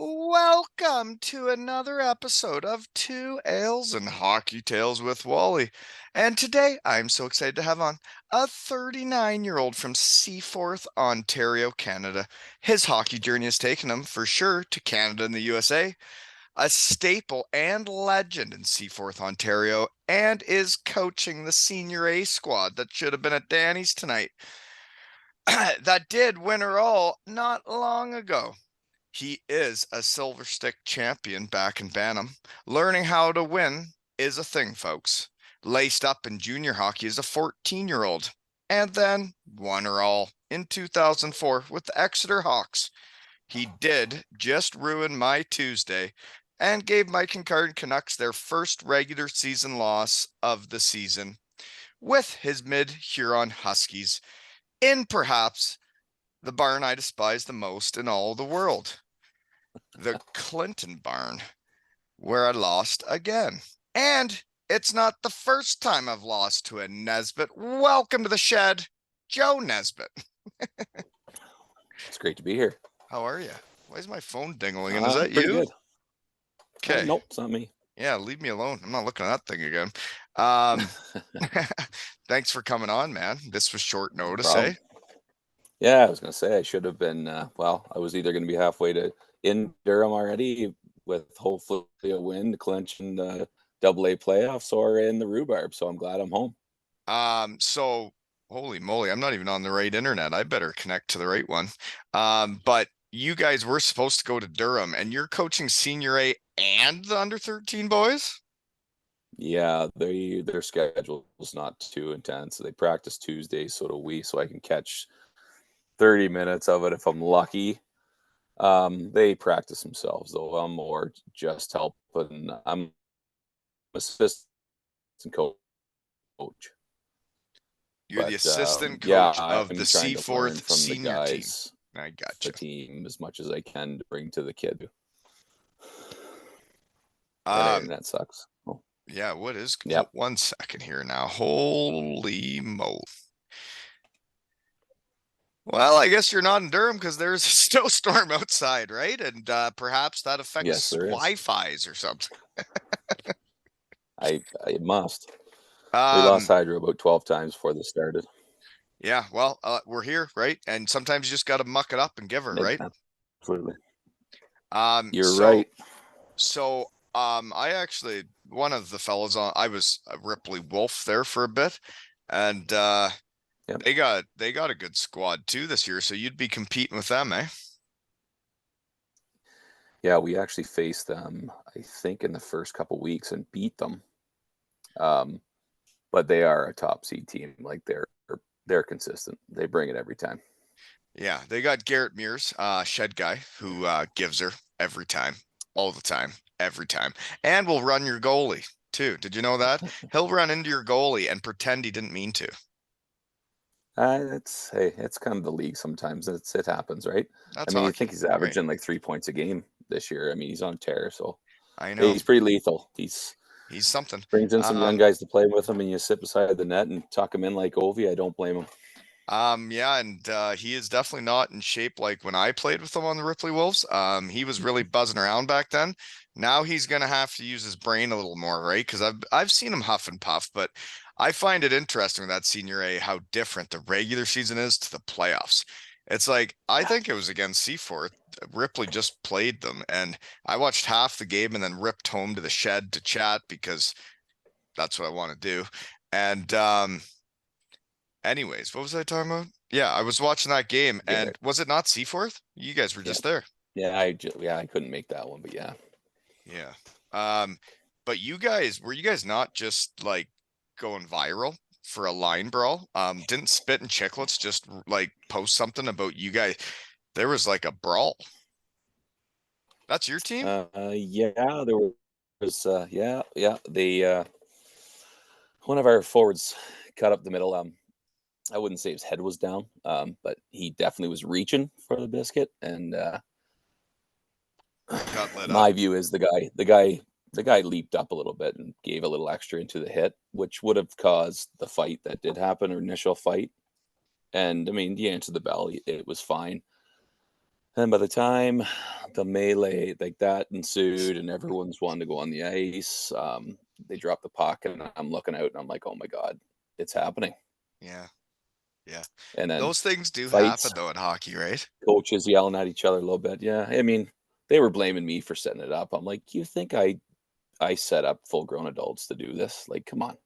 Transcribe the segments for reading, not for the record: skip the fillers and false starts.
Welcome to another episode of Two Ales and Hockey Tales with Wally. And today I'm so excited to have on a 39-year-old from Seaforth, Ontario, Canada. His hockey journey has taken him for sure to Canada and the USA, a staple and legend in Seaforth, Ontario, and is coaching the Senior A squad that should have been at Danny's tonight. That did win her all not long ago. He is a Silver Stick champion back in Bantam. Learning how to win is a thing, folks. Laced up in junior hockey as a 14-year-old, and then won her all in 2004 with the Exeter Hawks. He did just ruin my Tuesday and gave my Kincardine Canucks their first regular season loss of the season with his mid-Huron Huskies in perhaps the barn I despise the most in all the world, the Clinton barn, where I lost again. And it's not the first time I've lost to a Nesbitt. Welcome to the shed, Joe Nesbitt. It's great to be here. How are you? Why is my phone dingling? And is that Pretty you? good. Okay. Nope, it's not me. Yeah, leave me alone. I'm not looking at that thing again. Thanks for coming on, man. This was short notice, eh? Yeah, I was going to say I should have been, I was either going to be halfway to in Durham already with hopefully a win to clinch in the AA playoffs or in the rhubarb. So I'm glad I'm home. So holy moly, I'm not even on the right internet. I better connect to the right one. But you guys were supposed to go to Durham and you're coaching Senior A and the under 13 boys? Yeah, their schedule is not too intense. They practice Tuesdays, so do we, so I can catch 30 minutes of it if I'm lucky. They practice themselves, though. I'm more just helping. I'm assistant coach. You're the But assistant yeah, coach of the I'm trying to learn Seaforth from the senior team. guys, I the gotcha. team, as much as I can to bring to the kid. Um, Internet sucks. Oh, yeah, what is yeah. 1 second here now? Holy mo. Well, I guess you're not in Durham because there's a snowstorm outside, right? And perhaps that Yes, affects there is. Wi-Fi's or something. I must. We lost hydro about 12 times before this started. Yeah, well, we're here, right? And sometimes you just got to muck it up and give her, right? Absolutely. You're right. I actually, one of the fellows I was Ripley Wolf there for a bit, and Yep. they got a good squad too this year, so you'd be competing with them, eh? Yeah, we actually faced them, I think, in the first couple weeks and beat them. But they are a top seed team. Like they're consistent. They bring it every time. Yeah, they got Garrett Mears, shed guy, who gives her every time, all the time, every time, and will run your goalie too. Did you know that? He'll run into your goalie and pretend he didn't mean to. It's kind of the league sometimes. It happens, right? I That's mean, you hockey, think he's right? averaging like 3 points a game this year. I mean, he's on tear, so I know. he's pretty lethal. He's something. brings in some young guys to play with him, and you sit beside the net and tuck him in like Ovi. I don't blame him. Yeah, and he is definitely not in shape like when I played with him on the Ripley Wolves. He was really buzzing around back then. Now he's gonna have to use his brain a little more, right? Because I've seen him huff and puff, but I find it interesting with that Senior A how different the regular season is to the playoffs. It's like I think it was against Seaforth. Ripley just played them, and I watched half the game and then ripped home to the shed to chat because that's what I want to do. And anyways, what was I talking about? Yeah, I was watching that game, and was it not Seaforth? You guys were just there. Yeah, I couldn't make that one, but yeah. Yeah. But you guys not just like going viral for a line brawl? Didn't Spit and Chicklets just like post something about you guys? There was like a brawl. That's your team? Yeah, there was yeah. They one of our forwards cut up the middle. I wouldn't say his head was down, but he definitely was reaching for the biscuit. And Got lit my up. view is the guy leaped up a little bit and gave a little extra into the hit, which would have caused the fight that did happen, or initial fight. And I mean, he answered the bell; it was fine. And by the time the melee like that ensued, and everyone's wanting to go on the ice. They drop the puck, and I'm looking out, and I'm like, "Oh my god, it's happening!" Yeah. Yeah. And then Those things do fights, happen though in hockey, right? coaches yelling at each other a little bit. Yeah, I mean, they were blaming me for setting it up. I'm like, "You think I set up full grown adults to do this? Like, come on."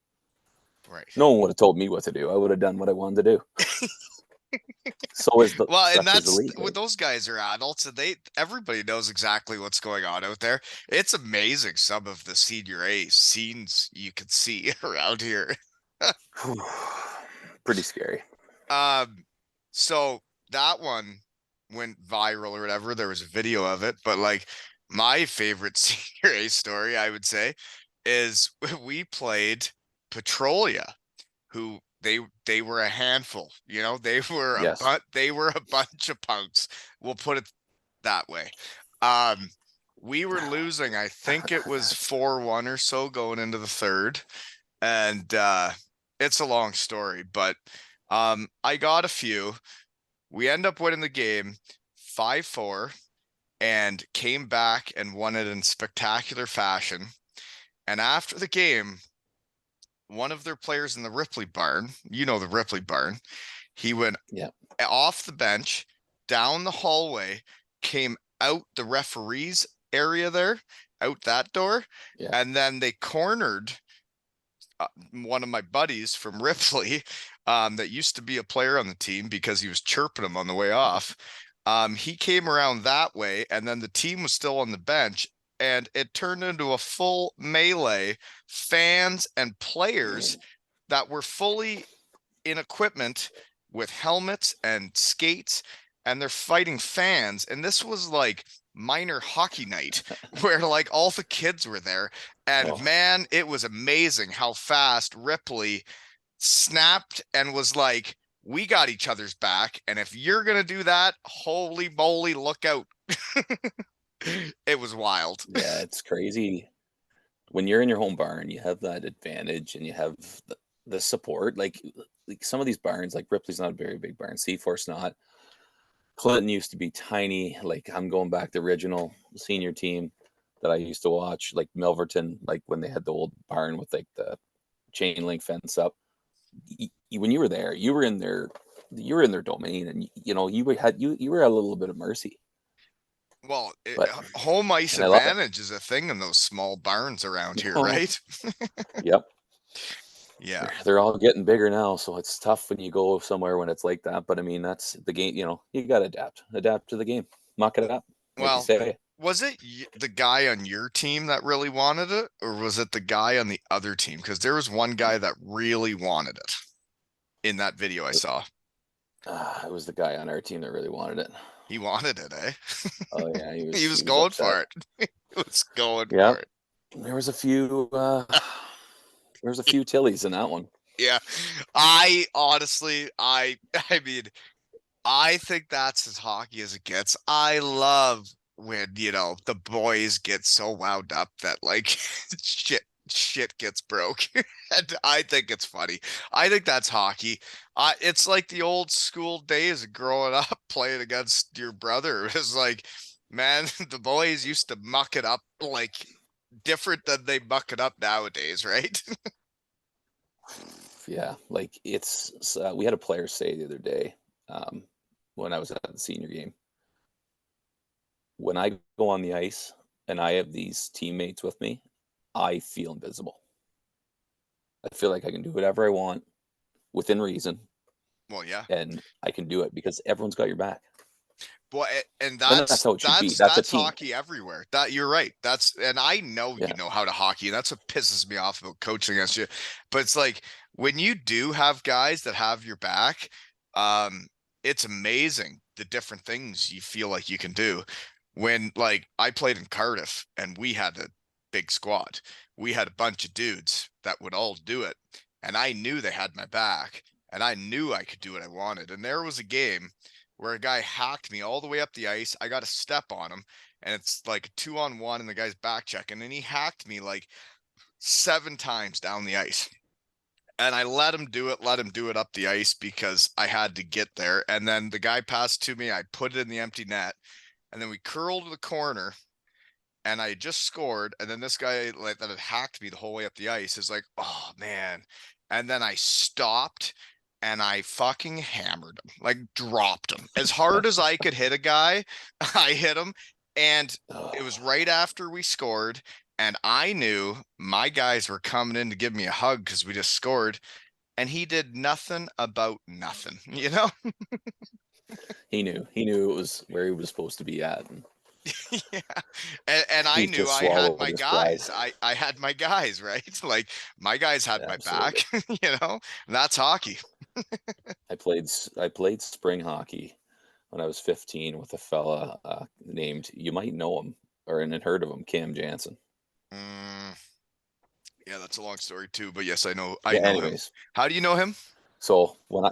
Right. No one would have told me what to do. I would have done what I wanted to do. Well, and Such is the that's league, when right? those guys are adults and everybody knows exactly what's going on out there. It's amazing some of the senior A scenes you can see around here. Pretty scary. Um, so that one went viral or whatever. There was a video of it, but like my favorite senior A story, I would say, is we played Petrolia, who they were a handful. You know, Yes. they were a bunch of punks. We'll put it that way. Um, we were losing, I think it was 4-1 or so going into the third. And it's a long story, but I got a few. We end up winning the game 5-4 and came back and won it in spectacular fashion. And after the game, one of their players in the Ripley barn, you know the Ripley barn, he went Yeah. off the bench, down the hallway, came out the referee's area there, out that door, Yeah. and then they cornered one of my buddies from Ripley that used to be a player on the team because he was chirping him on the way off. He came around that way, and then the team was still on the bench, and it turned into a full melee. Fans and players that were fully in equipment with helmets and skates, and they're fighting fans. And this was like minor hockey night where like all the kids were there. And Oh, man, it was amazing how fast Ripley snapped and was like, we got each other's back. And if you're going to do that, holy moly, look out. It was wild. yeah, it's crazy. When you're in your home barn, you have that advantage and you have the support. Like some of these barns, like Ripley's not a very big barn, Seaforth's not. Clinton used to be tiny. Like I'm going back to the original senior team that I used to watch, like Milverton, like when they had the old barn with like the chain link fence up. When you were there, you were in their domain, and you know you were at a little bit of mercy. Well, But home ice and I love it. advantage is a thing in those small barns around here, Oh, right? yep. Yeah. They're all getting bigger now, so it's tough when you go somewhere when it's like that. But I mean, that's the game. You know, you got to adapt to the game, muck it up, like you Well, say. was it the guy on your team that really wanted it, or was it the guy on the other team? Because there was one guy that really wanted it in that video I saw. It was the guy on our team that really wanted it. He wanted it, eh? Oh yeah, He was he was going upset. for it. He was going for Yep. it. There was a few there was a few Tillies in that one. Yeah. I honestly, I mean, I think that's as hockey as it gets. I love when, the boys get so wound up that like shit gets broke. And I think it's funny. I think that's hockey. It's like the old school days of growing up playing against your brother. It was like, man, the boys used to muck it up like different than they muck it up nowadays, right? Yeah, like we had a player say the other day um, when I was at the senior game. When I go on the ice and I have these teammates with me, I feel invisible. I feel like I can do whatever I want within reason, Well, yeah. and I can do it because everyone's got your back, Well, and and that's that's how it should be. that's That's a that's team. hockey everywhere. That you're right. And I know you Yeah, know how to hockey, and that's what pisses me off about coaching against you. But it's like when you do have guys that have your back, um, it's amazing the different things you feel like you can do. When like I played in Cardiff and we had a big squad, we had a bunch of dudes that would all do it, and I knew they had my back, and I knew I could do what I wanted. And there was a game where a guy hacked me all the way up the ice. I got a step on him, and it's like a 2-on-1, and the guy's back checking, and he hacked me like 7 times down the ice. And I let him do it up the ice because I had to get there. And then the guy passed to me, I put it in the empty net, and then we curled to the corner, and I just scored, and then this guy like that had hacked me the whole way up the ice is like, oh man. And then I stopped and I fucking hammered him, like dropped him. As hard as I could hit a guy, I hit him. And it was Oh, right after we scored, and I knew my guys were coming in to give me a hug because we just scored, and he did nothing about nothing, you know? he knew it was where he was supposed to be at, and Yeah. And I he knew just I had swallowed my his pride. guys. I had my guys, right? Like my guys had my Absolutely. back, you know? And that's hockey. I played spring hockey when I was 15 with a fella named, you might know him or and heard of him, Cam Jansen. Mm, yeah, that's a long story too, but yes, I Yeah. know him. Anyways, How do you know him? so when I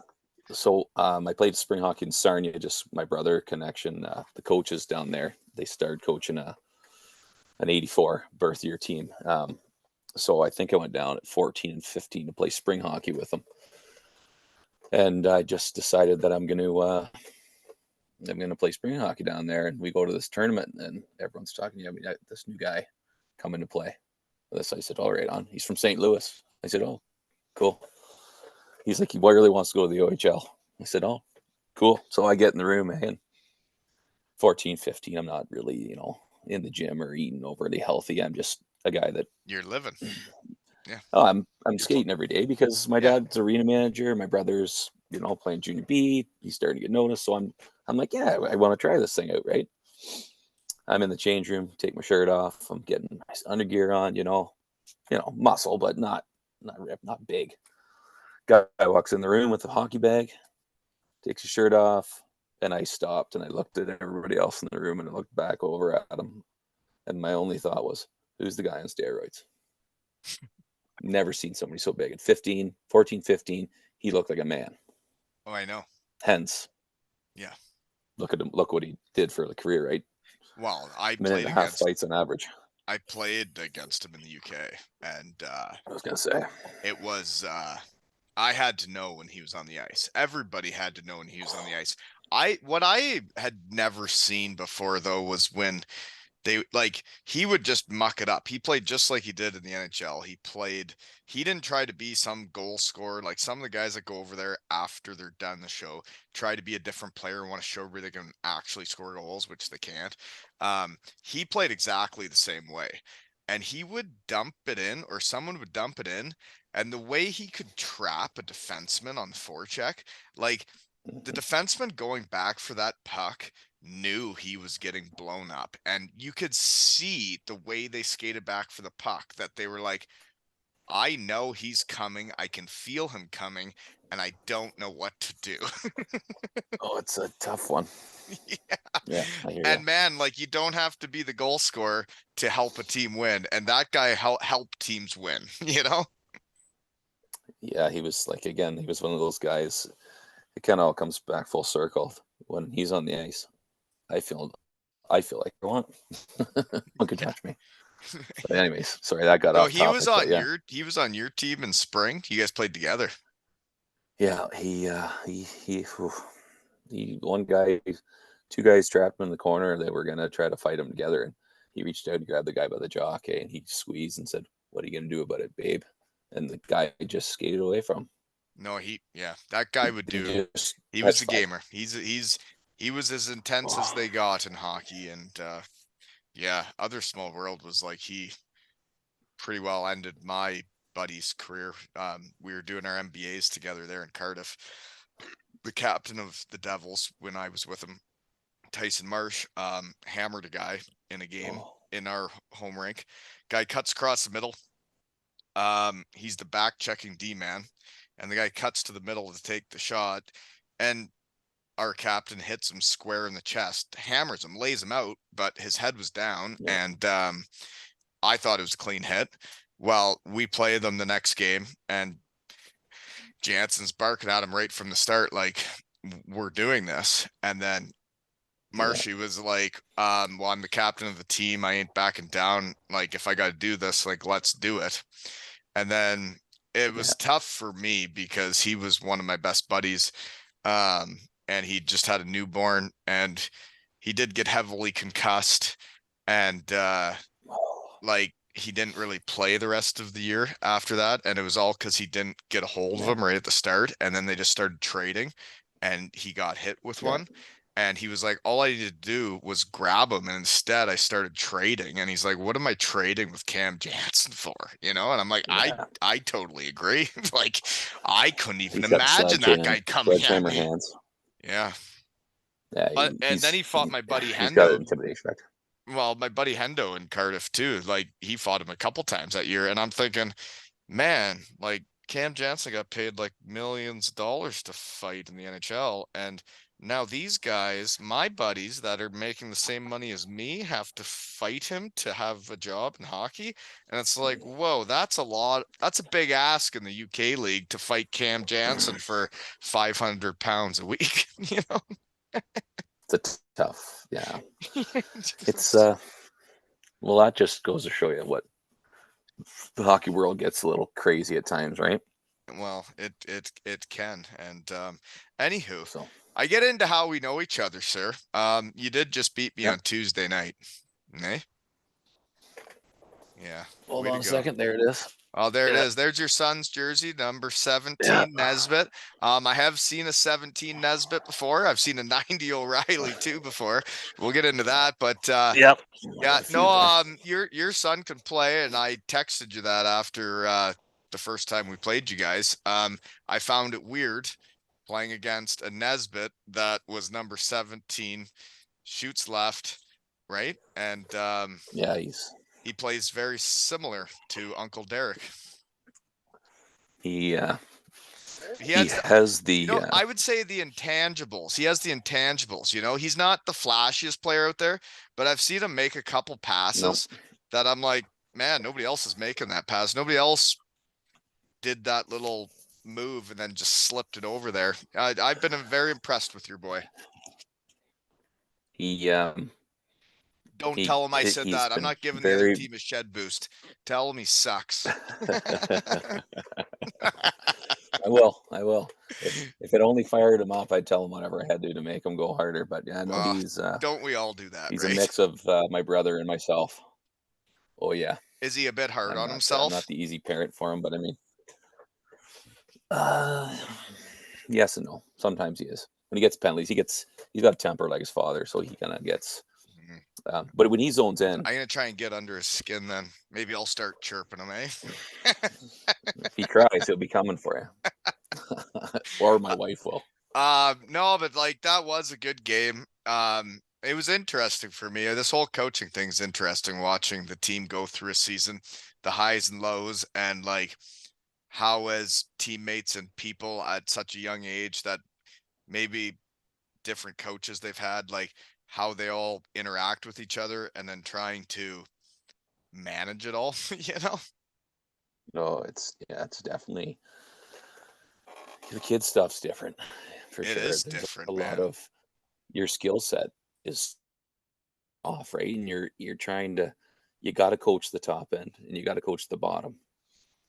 I played spring hockey in Sarnia, just my brother connection. The coaches down there, they started coaching an '84 birth year team. So I think I went down at 14 and 15 to play spring hockey with them, and I just decided that I'm gonna play spring hockey down there, and we go to this tournament, and everyone's talking to me. I mean, this new guy coming to play with us. I said, "All right, on." He's from St. Louis. I said, "Oh, cool." He's like, "He really wants to go to the OHL." I said, "Oh, cool." So I get in the room, and 14, 15, I'm not really, in the gym or eating overly healthy. I'm just a guy that You're living. Yeah. oh, I'm You're pl- skating every day because my yeah. dad's arena manager. My brother's, playing junior B. He's starting to get noticed. So I'm like, yeah, I want to try this thing out, right? I'm in the change room, take my shirt off. I'm getting nice undergear on, muscle, but not ripped, not big. Guy walks in the room with a hockey bag, takes his shirt off, and I stopped and I looked at everybody else in the room and I looked back over at him, and my only thought was, who's the guy on steroids? Never seen somebody so big. At 15, 14, 15, he looked like a man. Oh, I know. Hence, Yeah. look at him. Look what he did for the career, right? Well, Minute and a half fights on average. I played against him in the UK, and I was gonna say, it was I had to know when he was on the ice. Everybody had to know when he was on the ice. What I had never seen before though was when they like he would just muck it up. He played just like he did in the NHL. He didn't try to be some goal scorer like some of the guys that go over there after they're done the show try to be a different player and want to show where they can actually score goals, which they can't. He played exactly the same way. And he would dump it in, or someone would dump it in, and the way he could trap a defenseman on the forecheck, like the mhm. defenseman going back for that puck knew he was getting blown up. And you could see the way they skated back for the puck that they were like, I know he's coming. I can feel him coming, and I don't know what to do. Oh, it's a tough one. Yeah. Yeah, I hear you. And man, like you don't have to be the goal scorer to help a team win. And that guy helped teams win, you know? Yeah, he was like again, he was one of those guys. It kind of all comes back full circle when he's on the ice. I feel, I feel like I want. No one can Yeah. touch me. But anyways, sorry that got So off topic. But yeah, he was on your team in spring. You guys played together. yeah, whew, he one guy, two guys trapped him in the corner. They were gonna try to fight him together, and he reached out and grabbed the guy by the jaw, okay, and he squeezed and said, "What are you gonna do about it, babe?" And the guy just skated away from him. No, yeah, that guy would He do. just He was that's a fine. gamer. He was as intense as Oh, they got in hockey, and yeah, other small world was like he pretty well ended my buddy's career. We were doing our MBAs together there in Cardiff. The captain of the Devils when I was with him, Tyson Marsh, hammered a guy in a game oh, in our home rink. Guy cuts across the middle. He's the back checking D man, and the guy cuts to the middle to take the shot, and our captain hits him square in the chest, hammers him, lays him out, but his head was down, yeah, and I thought it was a clean hit. Well, we play them the next game, and Jansen's barking at him right from the start, like we're doing this, and then yeah, Marshy was like, well, I'm the captain of the team. I ain't backing down. Like, if I got to do this, like, let's do it. And then it yeah. was tough for me because he was one of my best buddies. And he just had a newborn. And he did get heavily concussed, and Oh, like he didn't really play the rest of the year after that, and it was all because he didn't get a hold of yeah, him right at the start, and then they just started trading, and he got hit with yeah, one, and he was like, all I needed to do was grab him, and instead I started trading, and he's like, what am I trading with Cam Jansen for? And I'm like, I yeah. I totally agree. Like, I couldn't even He's got imagine that guy coming at sledgehammer me. hands. Yeah. Yeah, And then he fought my buddy he's got an Hendo. intimidation factor. Well, my buddy Hendo in Cardiff too. Like, he fought him a couple times that year, and I'm thinking, man, like Cam Jansen got paid like millions of dollars to fight in the NHL, and now these guys, my buddies that are making the same money as me, have to fight him to have a job in hockey. And it's like, whoa, that's a lot. That's a big ask in the UK league to fight Cam Jansen for 500 pounds a week, It's a tough, yeah. It's Just- well, that just goes to show you what the hockey world gets a little crazy at times, right? well, it can. And anywho, So, I get into how we know each other, sir. You did just beat me yeah. on Tuesday night. Eh? Yeah, Hold way to on a go. second. There it is. Oh, there it Yeah. is. There's your son's jersey, number Yeah. 17, Nesbitt. I have seen a 17 Nesbitt before. I've seen a 90 O'Reilly too before. We'll get into that, but Yep. I yeah, got a no, few there. your son can play, and I texted you that after the first time we played you guys. I found it weird playing against a Nesbitt that was number 17, shoots left, right? And Yeah, he plays very similar to Uncle Derek. he He he has has the I would say the intangibles. He has the intangibles. He's not the flashiest player out there, but I've seen him make a couple no. passes that I'm like, man, nobody else is making that pass. Nobody else did that little move and then just slipped it over there. I've been very impressed with your boy. He Don't tell him I said he's that. I'm been not giving the other very. team a shed boost. Tell him he sucks. I will. I will. If it only fired him up, I'd tell him whatever I had to do to make him go harder. But yeah, no, uh, don't we all do that, he's a right? mix of my brother and myself. Oh yeah, Is he a bit hard on I'm himself? not the easy parent for him, but I mean, uh, yes and no. Sometimes he is. When he gets penalties, he's got a temper like his father, so he kind of gets. Mhm. But when he zones in, I'm gonna try and get under his skin then. Maybe I'll start chirping him, eh? if he cries, he'll be coming for you, or my wife will. No, but like that was a good game. It was interesting for me. This whole coaching thing's interesting, watching the team go through a season, the highs and lows, and like how as teammates and people at such a young age that maybe different coaches they've had, like how they all interact with each other and then trying to manage it all, you know? No, it's definitely the kid stuff's different for It sure. is There's a different, lot man. of your skill set is off, right? And you're trying to you got to coach the top end and you got to coach the bottom.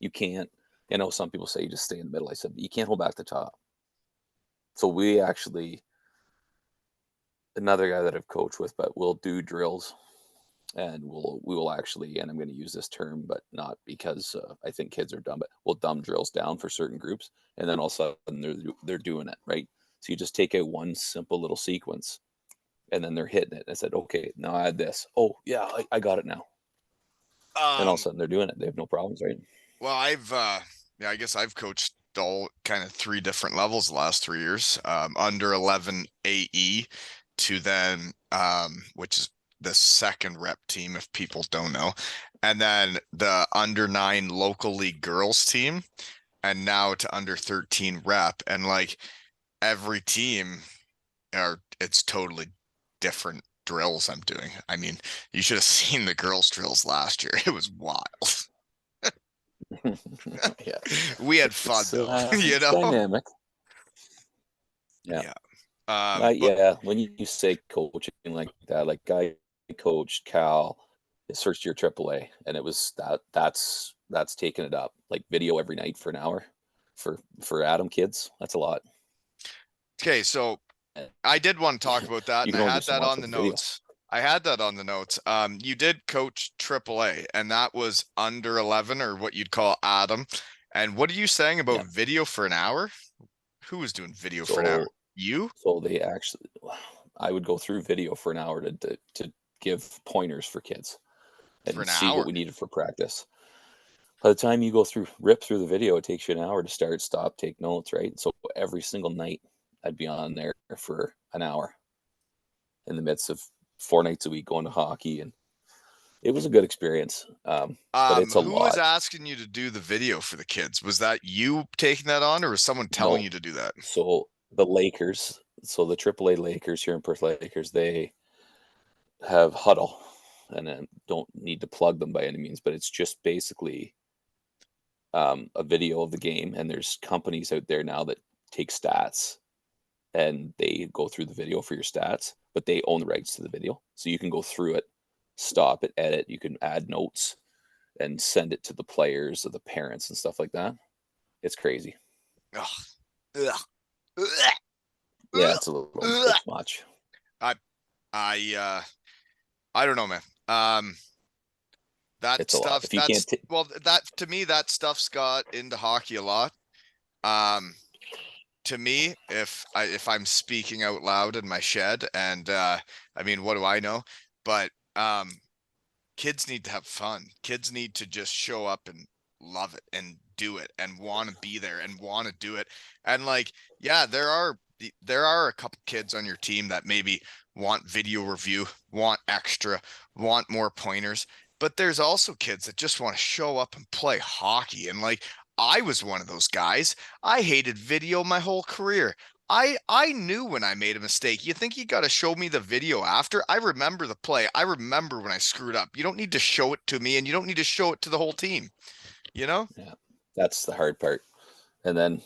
You can't. I know some people say you just stay in the middle. I said you can't hold back the top. So we actually another guy that I've coached with, but we'll do drills and we will actually, and I'm going to use this term, but not because I think kids are dumb, but we'll dumb drills down for certain groups, and then all of a sudden they're doing it right. So you just take out one simple little sequence, and then they're hitting it. I said, okay, now add this. Oh yeah, I got it now. And all of a Um, sudden they're doing it. They have no problems, right? well, yeah, I guess I've coached all kind of three different levels the last 3 years. Under 11 AE to then which is the second rep team if people don't know. And then the under 9 local league girls team, and now to under 13 rep, and like every team are it's totally different drills I'm doing. I mean, you should have seen the girls drills last year. It was wild. Yeah, We had fun though, it's dynamic. Yeah. Yeah. But Yeah, when you say coaching like that, like I coached Cal his first year AAA, and it was that's taking it up. Like video every night for an hour for Adam kids. That's a lot. okay, so I did want to talk about that, You and can I only do had so that much on with the the video. notes. I had that on the notes. You did coach AAA, and that was under 11, or what you'd call Adam. And what are you saying Yeah. about video for an hour? Who was doing video for an hour? So You? so they actually, I would go through video for an hour to give pointers for kids For and an see what hour? we needed for practice. By the time you rip through the video, it takes you an hour to start, stop, take notes, right? So every single night, I'd be on there for an hour in the midst of 4 nights a week going to hockey, and it was a good experience. But it's a Who was lot. asking you to do the video for the kids? Was that you taking that on, or was someone telling No, you to do that? so the Lakers, so the AAA Lakers here in Perth Lakers, they have huddle, and I don't need to plug them by any means, but it's just basically a video of the game, and there's companies out there now that take stats and they go through the video for your stats, but they own the rights to the video, so you can go through it, stop it, edit. You can add notes and send it to the players or the parents and stuff like that. It's crazy. Ugh. Ugh. Ugh. Yeah, Ugh. it's a little Ugh. bit much. I I I don't know, man. That It's a lot. stuff, If you can't, well, that to me, that stuff's got into hockey a lot. Um, to me, if I'm speaking out loud in my shed, and I mean, what do I know? But kids need to have fun. Kids need to just show up and love it and do it and want to be there and want to do it. And like, yeah, there are a couple kids on your team that maybe want video review, want extra, want more pointers, but there's also kids that just want to show up and play hockey. And like, I was one of those guys. I hated video my whole career. I knew when I made a mistake. You think you got to show me the video after? I remember the play. I remember when I screwed up. You don't need to show it to me, and you don't need to show it to the whole team, you know? yeah, that's the hard part. And then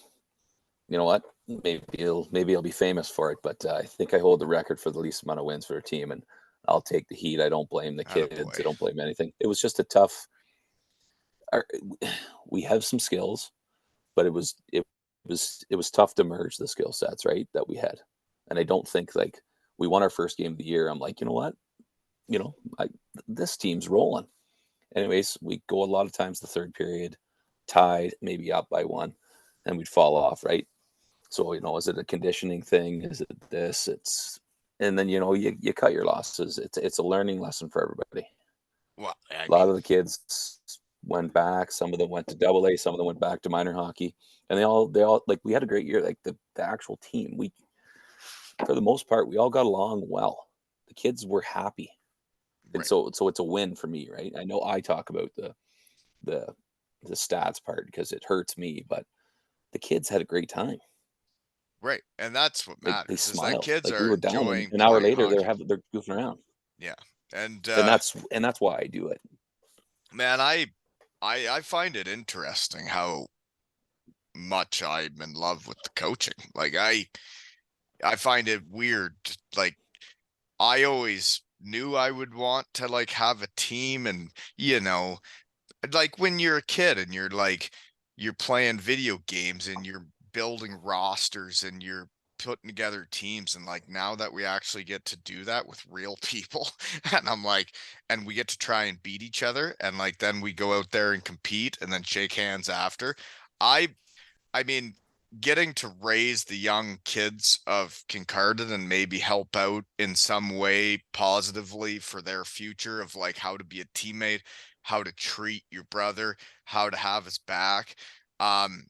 you know what? Maybe I'll be famous for it, but I think I hold the record for the least amount of wins for a team, and I'll take the heat. I don't blame the kids. I Attaboy. don't blame anything. It was just a tough. our- We have some skills, but it was tough to merge the skill sets, right, that we had. And I don't think, like, we won our first game of the year. I'm like, you know what? You know, this team's rolling. Anyways, we go a lot of times the third period, tied, maybe up by one, and we'd fall off, right? So, is it a conditioning thing? Is it this? And then, you cut your losses. It's a learning lesson for everybody. Well, I A lot mean, of the kids went back. Some of them went to double A. Some of them went back to minor hockey, and they all like, we had a great year. Like the actual team, for the most part, we all got along well. The kids were happy, and right, so it's a win for me, right? I know I talk about the the stats part because it hurts me, but the kids had a great time. right. And that's what They matters is that smiled. kids Like, we are were down, and enjoying an hour playing later hockey. they're goofing around. Yeah. And And that's why I do it. man, I find it interesting how much I'm in love with the coaching. Like I find it weird. Like I always knew I would want to like have a team, and like when you're a kid and you're playing video games and you're building rosters and you're putting together teams, and like now that we actually get to do that with real people and I'm like, and we get to try and beat each other, and like then we go out there and compete and then shake hands after. I I mean, getting to raise the young kids of Kincardine and maybe help out in some way positively for their future of like how to be a teammate, how to treat your brother, how to have his back. Um,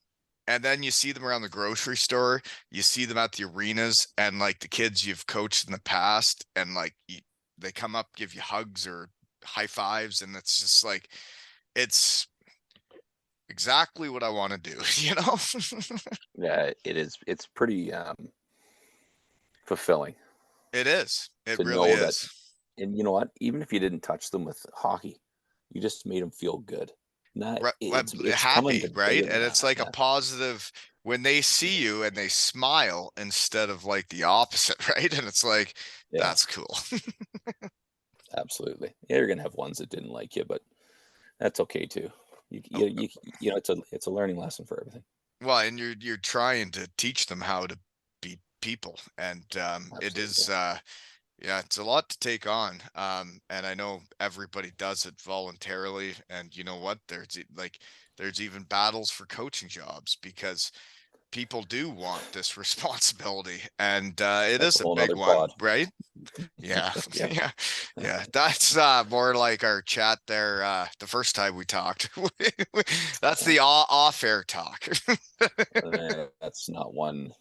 and then you see them around the grocery store, you see them at the arenas, and like the kids you've coached in the past, and like they come up, give you hugs or high fives, and it's just like it's exactly what I want to do, you know? Yeah, it is. It's pretty fulfilling It is. It to really know that. is. And you know what? Even if you didn't touch them with hockey, you just made them feel good. Not Right, it's coming happy, to right? bigger than And it's that. like a Yeah, positive when they see you and they smile instead of like the opposite, right? And it's like, yeah, that's cool. absolutely. Yeah, you're gonna have ones that didn't like you, but that's okay too. You Oh, you you, it's a learning lesson for everything. well, and you're trying to teach them how to be people, and it Absolutely. is yeah, it's a lot to take on. And I know everybody does it voluntarily, and you know what? There's even battles for coaching jobs because people do want this responsibility, and it That's is a a whole big nother one, pod. right? Yeah, Yeah. yeah, yeah. That's more like our chat there the first time we talked. That's Yeah. the off-air talk. That's not one.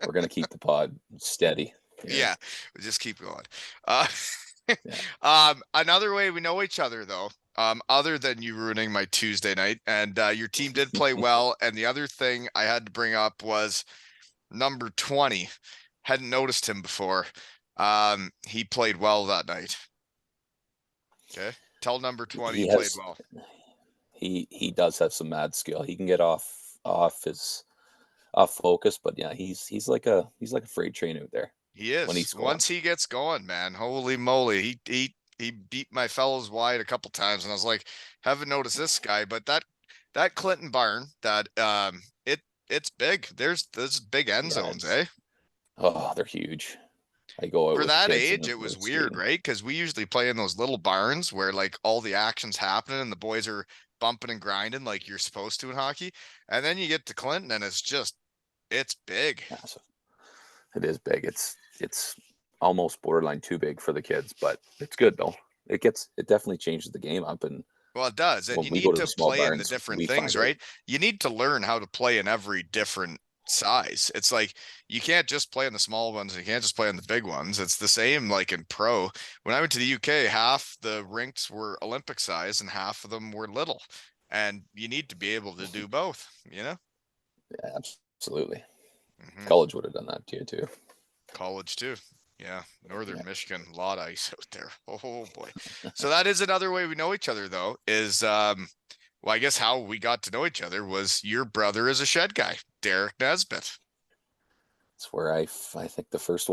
We're gonna keep the pod steady here. Yeah, just keep going. Uh, Yeah. another way we know each other though, other than you ruining my Tuesday night, and your team did play well. And the other thing I had to bring up was number 20. Hadn't noticed him before. He played well that night. Okay, tell number 20 he He played has well. he does have some mad skill. He can get off focus, but yeah, he's like a freight train out there He when is. he's going. Once he gets going, man, holy moly. He beat my fellows wide a couple times and I was like, haven't noticed this guy, but that Clinton barn, that it's big. There's big end Yeah, zones, it's eh? they're huge. I go out For with the that kids age, and it was we're weird, skating. right? Because we usually play in those little barns where like all the action's happening and the boys are bumping and grinding like you're supposed to in hockey. And then you get to Clinton and it's big. Massive. It is big. It's almost borderline too big for the kids, but it's good though. It definitely changes the game up, and Well, it does. And when you we go need to to the small play in the barns, different we things, find it. right? You need to learn how to play in every different size. It's like you can't just play in the small ones and you can't just play in the big ones. It's the same like in pro. When I went to the UK, half the rinks were Olympic size and half of them were little. And you need to be able to do both, you know? Yeah, absolutely. Hmm. College would have done that to you too. College too. Yeah, Yeah. Northern Michigan, a lot of ice out there. Oh boy. So that is another way we know each other though, is well, I guess how we got to know each other was your brother is a shed guy, Derek Nesbitt. It's where I think the first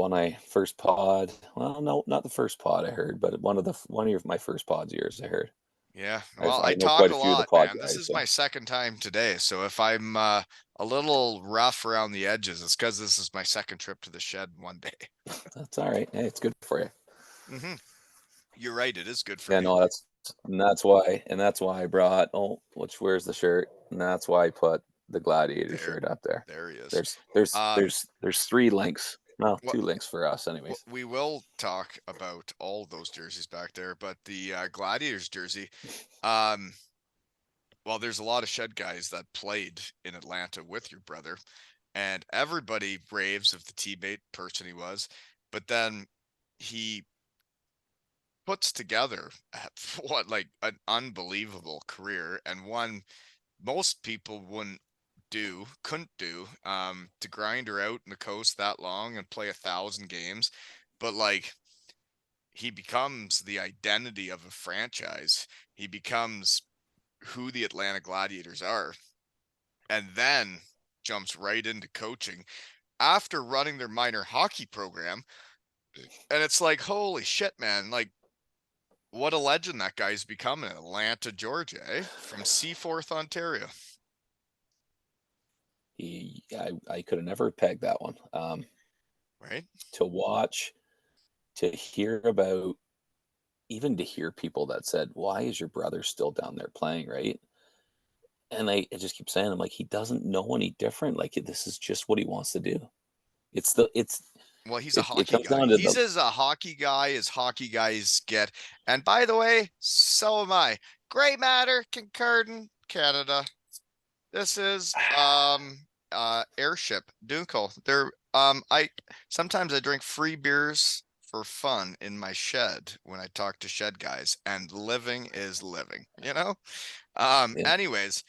pod. Well, no, not the first pod I heard, but my first pods yours I heard. Yeah, I've well, I I know talk quite a a few of the lot, pod man. This guys, is so my second time today, so if I'm a little rough around the edges, it's because this is my second trip to the shed one day. that's all right. Hey, it's good for you. Hmm. You're right, it is good for Yeah, me. no, that's why I brought. Oh, which where's the shirt? And that's why I put the gladiator There, shirt up there. there he is. There's there's Um, there's there's three links. No, what two links for us, anyways. we will talk about all those jerseys back there, but the Gladiators jersey, um, well, there's a lot of shed guys that played in Atlanta with your brother, and everybody raves of the teammate person he was, but then he puts together what like an unbelievable career and one most people couldn't do to grind her out in the coast that long and play 1,000 games, but like he becomes the identity of a franchise. He becomes who the Atlanta Gladiators are, and then jumps right into coaching after running their minor hockey program. And it's like, holy shit, man. Like, what a legend that guy's become in Atlanta, Georgia, eh? From Seaforth, Ontario. I could have never pegged that one. Right? To watch, to hear about, even to hear people that said, "Why is your brother still down there playing?" Right? And I just keep saying, I'm like, he doesn't know any different. Like this is just what he wants to do. It's the it's Well, he's a it hockey comes guy. down to He's the as a hockey guy as hockey guys get. And by the way, so am I. Gray matter, Kincardine, Canada. This is airship Dunkel. They're I sometimes I drink free beers for fun in my shed when I talk to shed guys, and living is living, you know? yeah. Anyways,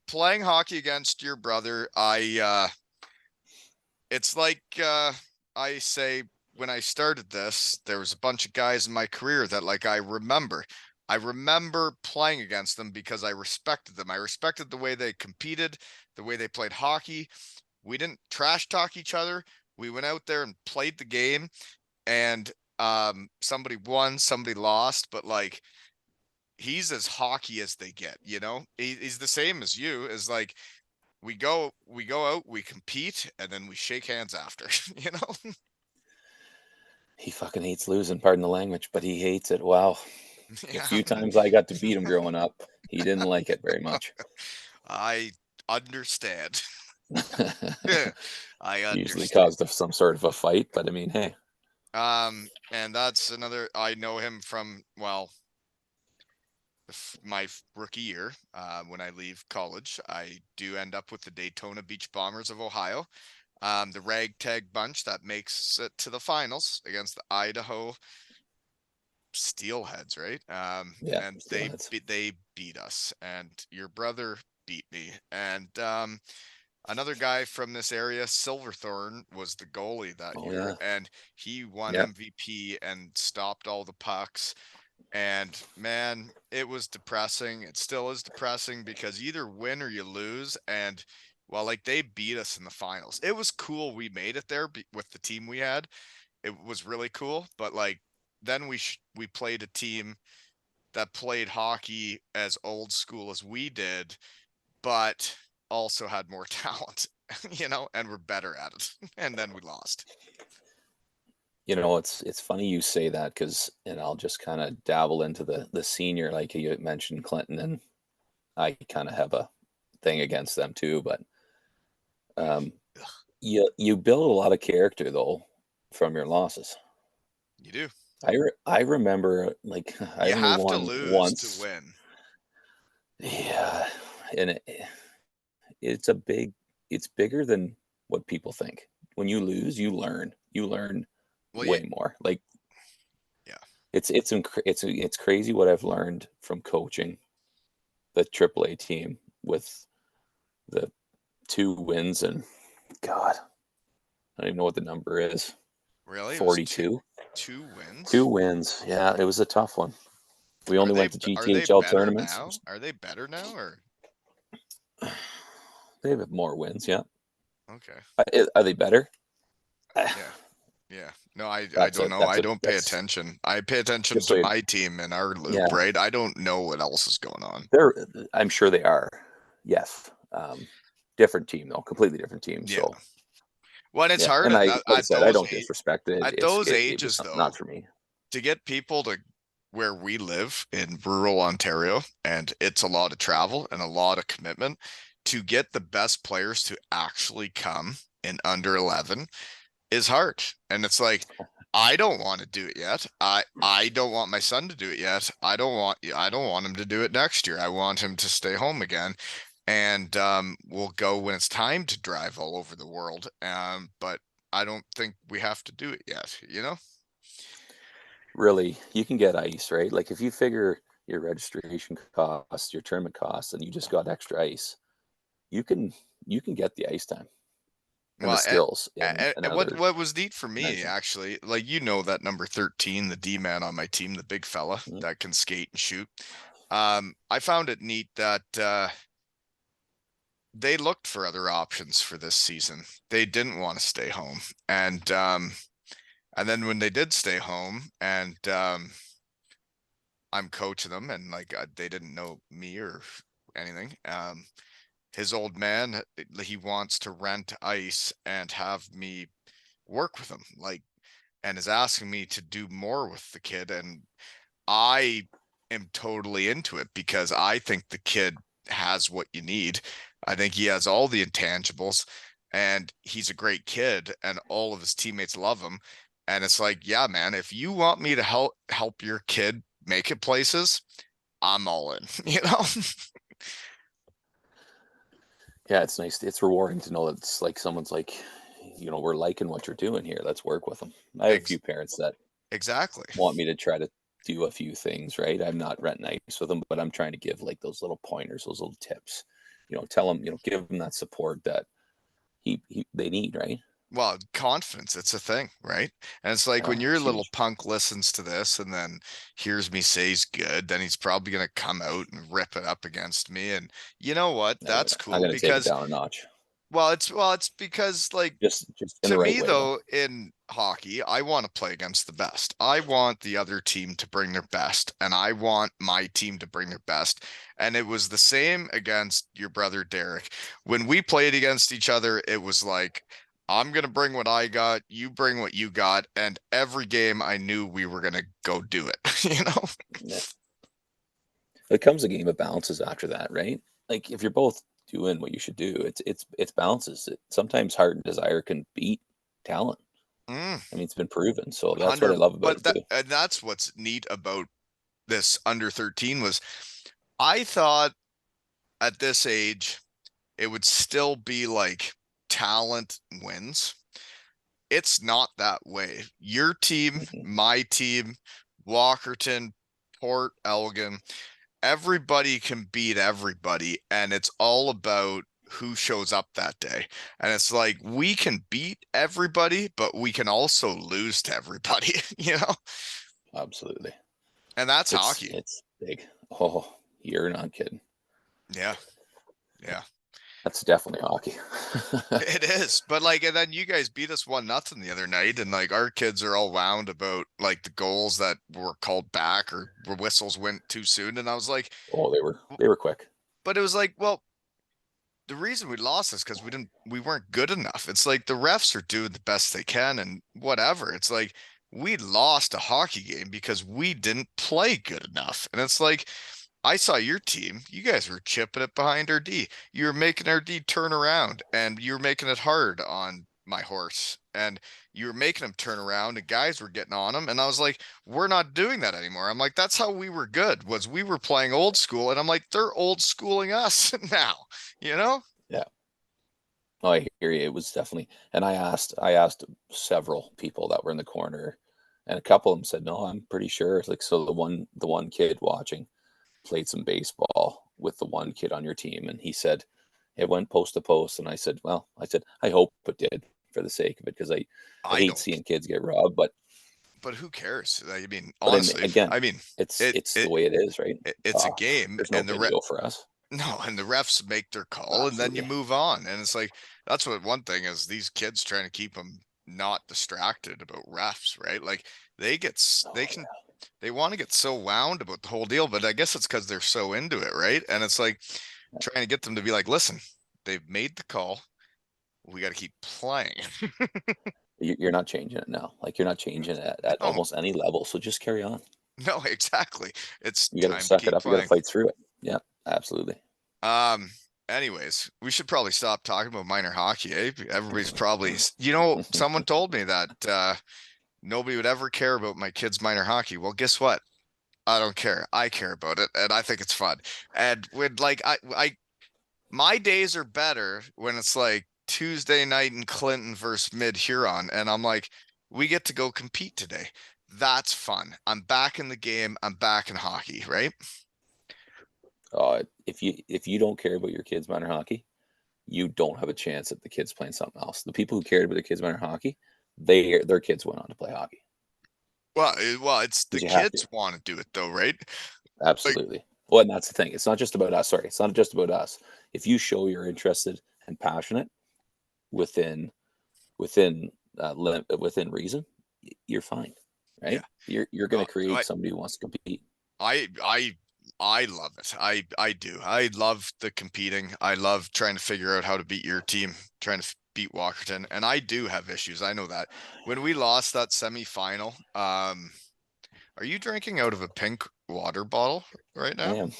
playing hockey against your brother, it's like I say when I started this, there was a bunch of guys in my career that like I remember. I remember playing against them because I respected them. I respected the way they competed, the way they played hockey. We didn't trash talk each other. We went out there and played the game, and somebody won, somebody lost, but like he's as hockey as they get, you know? He's the same as you, as like we go out, we compete, and then we shake hands after, you know? He fucking hates losing, pardon the language, but he hates it. Wow. The Yeah. few times I got to beat him growing up, he didn't like it very much. I understand. I Usually understand. caused some sort of a fight, but I mean, hey, And that's another, I know him from, well, my rookie year. When I leave college, I do end up with the Daytona Beach Bombers of Ohio, the ragtag bunch that makes it to the finals against the Idaho Steelheads, right? yeah, And still heads. they beat us, and your brother beat me, and another guy from this area, Silverthorne, was the goalie that Oh year, yeah, and he won yeah. MVP and stopped all the pucks. And man, it was depressing. It still is depressing because you either win or you lose. And well, like they beat us in the finals. It was cool we made it there with the team we had. It was really cool. But like then we played a team that played hockey as old school as we did, but also had more talent, and were better at it. And then we lost. It's funny you say that because, and I'll just kind of dabble into the senior, like you mentioned Clinton, and I kind of have a thing against them too. But um, you build a lot of character though from your losses. You do. I remember like I You only have to won lose to once. win. Yeah, and it's a big, it's bigger than what people think. When you lose, you learn. You learn Well, way more. Like yeah. it's crazy what I've learned from coaching the AAA team with the 2 wins and God, I don't even know what the number is. Really? It was two 42. two Two wins? wins. Yeah, it was a tough one. We Are only they went to are they GTHL better tournaments. now? Are they better now or They have more wins. Yeah. okay. Are they better? Yeah. Yeah. No, I That's don't a know. that's I a don't pay that's attention. I pay attention just so to you, my team in our loop, yeah. right? I don't know what else is going on. They're I'm sure they are. Yes. Different team though, completely different team. Yeah. So Well, and it's yeah, hard and at I that like I said, I don't disrespect it. at those It was ages not though, for me. to get people to where we live in rural Ontario, and it's a lot of travel and a lot of commitment to get the best players to actually come in under 11 is hard. And it's like, I don't want to do it yet. I don't want my son to do it yet. I don't want him to do it next year. I want him to stay home again. And we'll go when it's time to drive all over the world. But I don't think we have to do it yet, you know? Really, you can get ice, right? Like if you figure your registration costs, your tournament costs, and you just got extra ice, you can you can get the ice time and the Well, skills in and what another what was neat for me dimension. actually, like that number 13, the D man on my team, the big fella Mhm. that can skate and shoot. I found it neat that they looked for other options for this season. They didn't want to stay home. And then when they did stay home and I'm coaching them and like they didn't know me or anything. His old man, he wants to rent ice and have me work with him, like, and is asking me to do more with the kid. And I am totally into it because I think the kid has what you need. I think he has all the intangibles and he's a great kid and all of his teammates love him. And it's like, yeah, man, if you want me to help your kid make it places, I'm all in, you know? Yeah, it's nice. It's rewarding to know that it's like someone's like, we're liking what you're doing here. Let's work with them. I have a few Ex parents that exactly. want me to try to do a few things, right? I'm not renting ice with them, but I'm trying to give like those little pointers, those little tips. Tell them, give them that support that they need, right? Well, confidence, it's a thing, right? And it's like when your It's little huge. punk listens to this and then hears me say he's good, then he's probably going to come out and rip it up against me. And you know what? That's I'm cool gonna take it because, down a notch, well, it's because like just in to the right me way though. though, in hockey, I want to play against the best. I want the other team to bring their best, and I want my team to bring their best. And it was the same against your brother Derek. When we played against each other, it was like, I'm going to bring what I got, you bring what you got, and every game I knew we were going to go do it, you know? Yeah. It comes a game of balances after that, right? Like if you're both doing what you should do, it's balances. Sometimes heart and desire can beat talent. Mm, I mean, it's been proven. So that's what I 100, love about but it too. that's what's neat about this under 13 was I thought at this age it would still be like talent wins. It's not that way. Your team, Mhm. my team, Walkerton, Port Elgin, everybody can beat everybody, and it's all about who shows up that day. And it's like we can beat everybody, but we can also lose to everybody, you know? Absolutely. And that's It's hockey. it's big. Oh, you're not kidding. Yeah. Yeah. That's definitely hockey. It is. But like and then you guys beat us 1-0 the other night and like our kids are all wound about like the goals that were called back or where whistles went too soon and I was like Oh, they were quick. but it was like well the reason we lost is because we weren't good enough. It's like the refs are doing the best they can and whatever. It's like we lost a hockey game because we didn't play good enough. And it's like I saw your team. You guys were chipping it behind our D. You were making our D turn around and you were making it hard on my horse. And you were making him turn around and guys were getting on him. And I was like, we're not doing that anymore. I'm like, that's how we were good was we were playing old school. And I'm like, they're old schooling us now, you know? Yeah. No, I hear you. It was definitely, and I asked several people that were in the corner, and a couple of them said, "No, I'm pretty sure." It's like, so the one kid watching played some baseball with the one kid on your team, and he said it went post to post, and I said, "Well, I hope it did for the sake of it, because I I hate don't, seeing kids get robbed, but who cares? I mean, but honestly, again, I mean, it's it, it's the it, way it is, right? it's a game There's no and video for us. no, and the refs make their call and then you Absolutely. move on. And it's like that's what one thing is these kids trying to keep them not distracted about refs, right? Like they Oh can yeah. they want to get so wound about the whole deal, but I guess it's because they're so into it, right? And it's like trying to get them to be like, listen, they've made the call. We got to keep playing. You're not changing it now. Like you're not changing it at No, almost any level. So just carry on. no, exactly. It's You got to time to suck it keep up. You got to playing. fight through it. Yeah, absolutely. Um, anyways, we should probably stop talking about minor hockey, eh? Everybody's probably, you know, someone told me that nobody would ever care about my kids' minor hockey. Well, guess what? I don't care. I care about it, and I think it's fun. And when like my days are better when it's like Tuesday night in Clinton versus Mid Huron, and I'm like, we get to go compete today. That's fun. I'm back in the game. I'm back in hockey, right? If you don't care about your kids' minor hockey, you don't have a chance at the kids playing something else. The people who cared about their kids' minor hockey, their kids went on to play hockey Well, it's the because you have to. kids want to do it though, right? Like, Absolutely. Well, and that's the thing. It's not just about us. Sorry, it's not just about us. If you show you're interested and passionate within within reason, you're fine, yeah. right? You're going No, to create somebody who wants to compete. I I I love it. I do. I love the competing. I love trying to figure out how to beat your team, trying to beat Walkerton, and I do have issues. I know that. When we lost that semifinal, are you drinking out of a pink water bottle right I now? am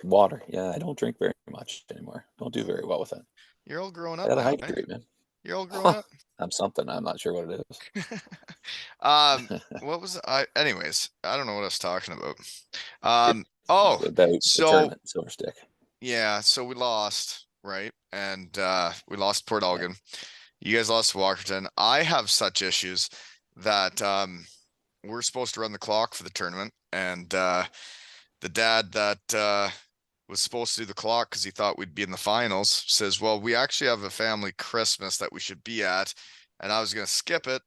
water. Yeah, I don't drink very much anymore. Don't do very well with it. You're all grown up Gotta now, eh? hydrate, man. You're all grown up. I'm something. I'm not sure what it is. Um, what was I anyways, I don't know what I was talking about. It, Oh, about the so tournament, Silver Stick. yeah, so we lost, right? And we lost Port Yeah. Elgin. You guys lost to Walkerton. I have such issues that we're supposed to run the clock for the tournament, and the dad that was supposed to do the clock because he thought we'd be in the finals says, "Well, we actually have a family Christmas that we should be at, and I was going to skip it.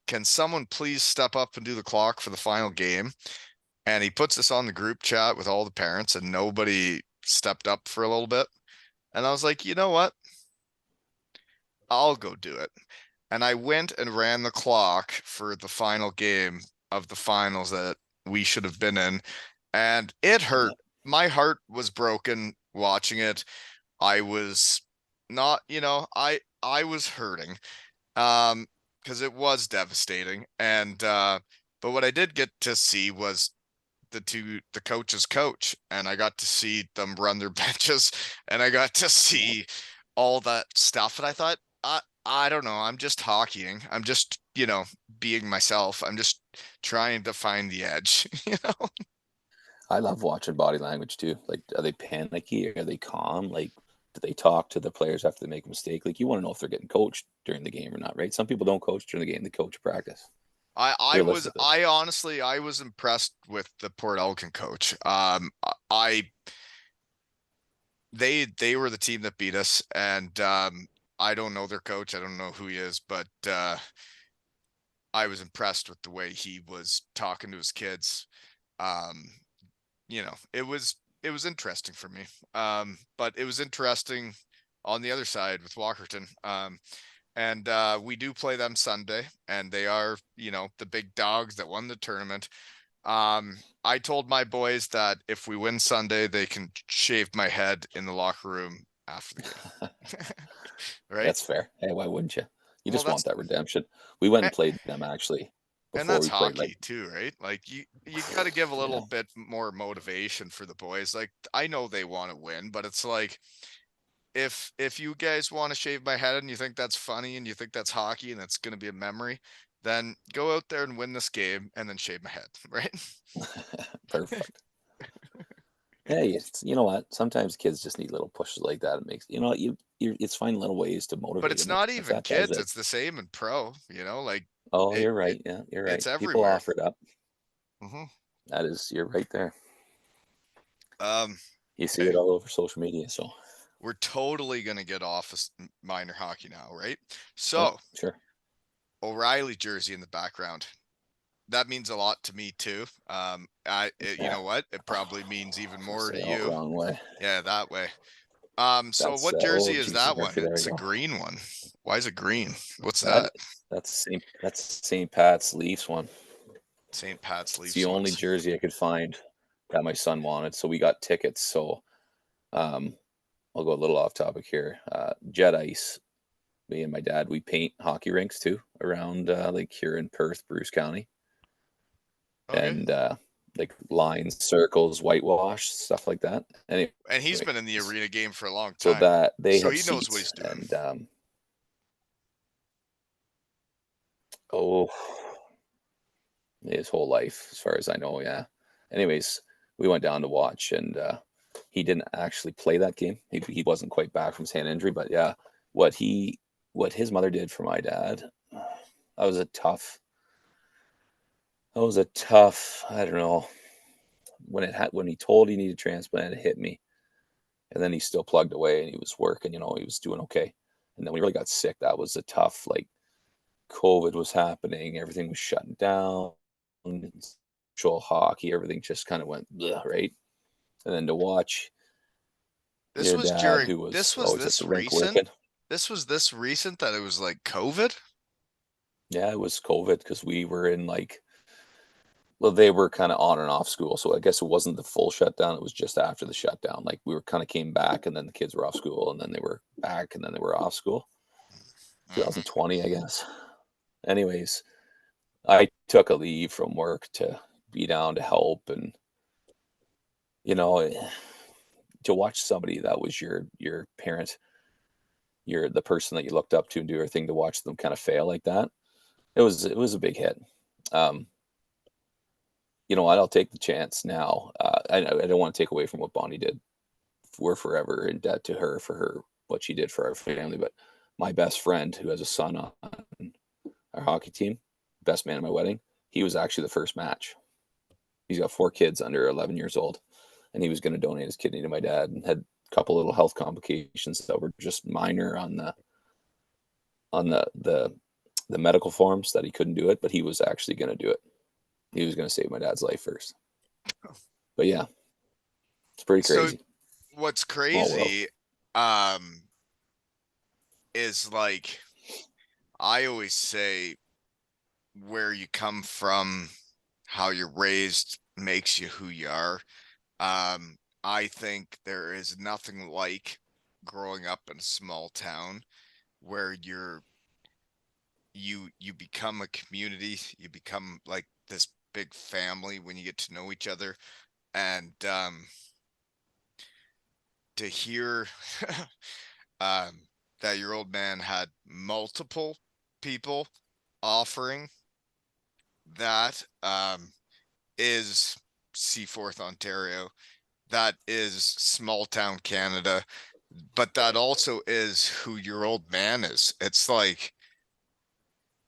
Can someone please step up and do the clock for the final game?" And he puts this on the group chat with all the parents, and nobody stepped up for a little bit. And I was like, you know what? I'll go do it. and I went and ran the clock for the final game of the finals that we should have been in, and it hurt. Yeah. My heart was broken watching it. I was not, I was hurting. Because it was devastating. And but what I did get to see was the coach's coach, and I got to see them run their benches, and I got to Yeah. see all that stuff. And I thought, I don't know, I'm just hockeying. I'm just, being myself. I'm just trying to find the edge, I love watching body language too. Like, are they panicky? Are they calm? Like, do they talk to the players after they make a mistake? Like, you want to know if they're getting coached during the game or not, right? Some people don't coach during the game; they coach practice. Realistically, I honestly I was impressed with the Port Elgin coach. I they were the team that beat us, and I don't know their coach. I don't know who he is, but I was impressed with the way he was talking to his kids. Um, it was interesting for me. But it was interesting on the other side with Walkerton. And we do play them Sunday, and they are, the big dogs that won the tournament. I told my boys that if we win Sunday, they can shave my head in the locker room after the game. Right? that's fair. Hey, why wouldn't you? You Well, just want that redemption. We went and a- played them actually and before that's we played. hockey Like, too, right? Like you got to give a little yeah, bit more motivation for the boys. Like I know they want to win, but it's like if you guys want to shave my head and you think that's funny and you think that's hockey and that's going to be a memory, then go out there and win this game and then shave my head, right? perfect. Hey, you know what? Sometimes kids just need little pushes like that. It makes it's finding little ways to But motivate it's them. not If even that does kids, it, it's the same in pro, like oh, it, you're it right. Yeah, you're it's right. People everywhere. offer it up. Hmm. That is, you're right there. Um, You see okay, it all over social media. So, we're totally gonna get off of minor hockey now, right? oh, So sure. O'Reilly jersey in the background. That means a lot to me too. You Yeah. know what? It probably means I even was gonna more say, to oh, you. wrong way. Yeah, that way. So That's what oh, jersey is Jesus that one? Murphy. There we It's a go. green one. Why is it green? What's That that? that's St. Pat's Leafs one. St. Pat's It's the Leafs only ones. jersey I could find that my son wanted. So we got tickets. So um, I'll go a little off topic here. Jet Ice. Me and my dad, we paint hockey rinks too around like here in Perth, Bruce County, Okay. and like lines, circles, whitewash, stuff like that. Anyways, And he's been in the arena game for a long so time. that they So have he knows what seats, he's doing. and oh, his whole life, as far as I know, yeah. Anyways, we went down to watch, and he didn't actually play that game. He wasn't quite back from his hand injury, but yeah, what he what his mother did for my dad, that was a tough. That was a tough. I don't know when he told he needed transplant, it hit me, and then he still plugged away and he was working. He was doing okay, and then when he really got sick, that was a tough. Like COVID was happening, everything was shutting down, show hockey, everything just kind of went bleh, right. And then to watch This your was dad, during who was this was always at this the rink recent. working. This was this recent that it was like COVID. Yeah, it was COVID because we were in like, well, they were kind of on and off school. So I guess it wasn't the full shutdown. It was just after the shutdown. Like we were kind of came back and then the kids were off school and then they were back and then they were off school. Hmm. 2020, I guess. Anyways, I took a leave from work to be down to help and, you know, to watch somebody that was your parent, you're the person that you looked up to and do everything to watch them kind of fail like that. It was a big hit. Um, you know what? I'll take the chance now. I don't want to take away from what Bonnie did. We're forever in debt to her for her what she did for our family. But my best friend, who has a son on our hockey team, best man at my wedding, he was actually the first match. He's got 4 kids under 11 years old, and he was going to donate his kidney to my dad, and had a couple little health complications that were just minor on the medical forms that he couldn't do it, but he was actually going to do it. He was going to save my dad's life first. But yeah, it's pretty So crazy. what's Small world. crazy, um, is like I always say where you come from, how you're raised makes you who you are. I think there is nothing like growing up in a small town where you become a community, you become like this big family when you get to know each other. And to hear um that your old man had multiple people offering that is Seaforth, Ontario. That is small town Canada, but that also is who your old man is. It's like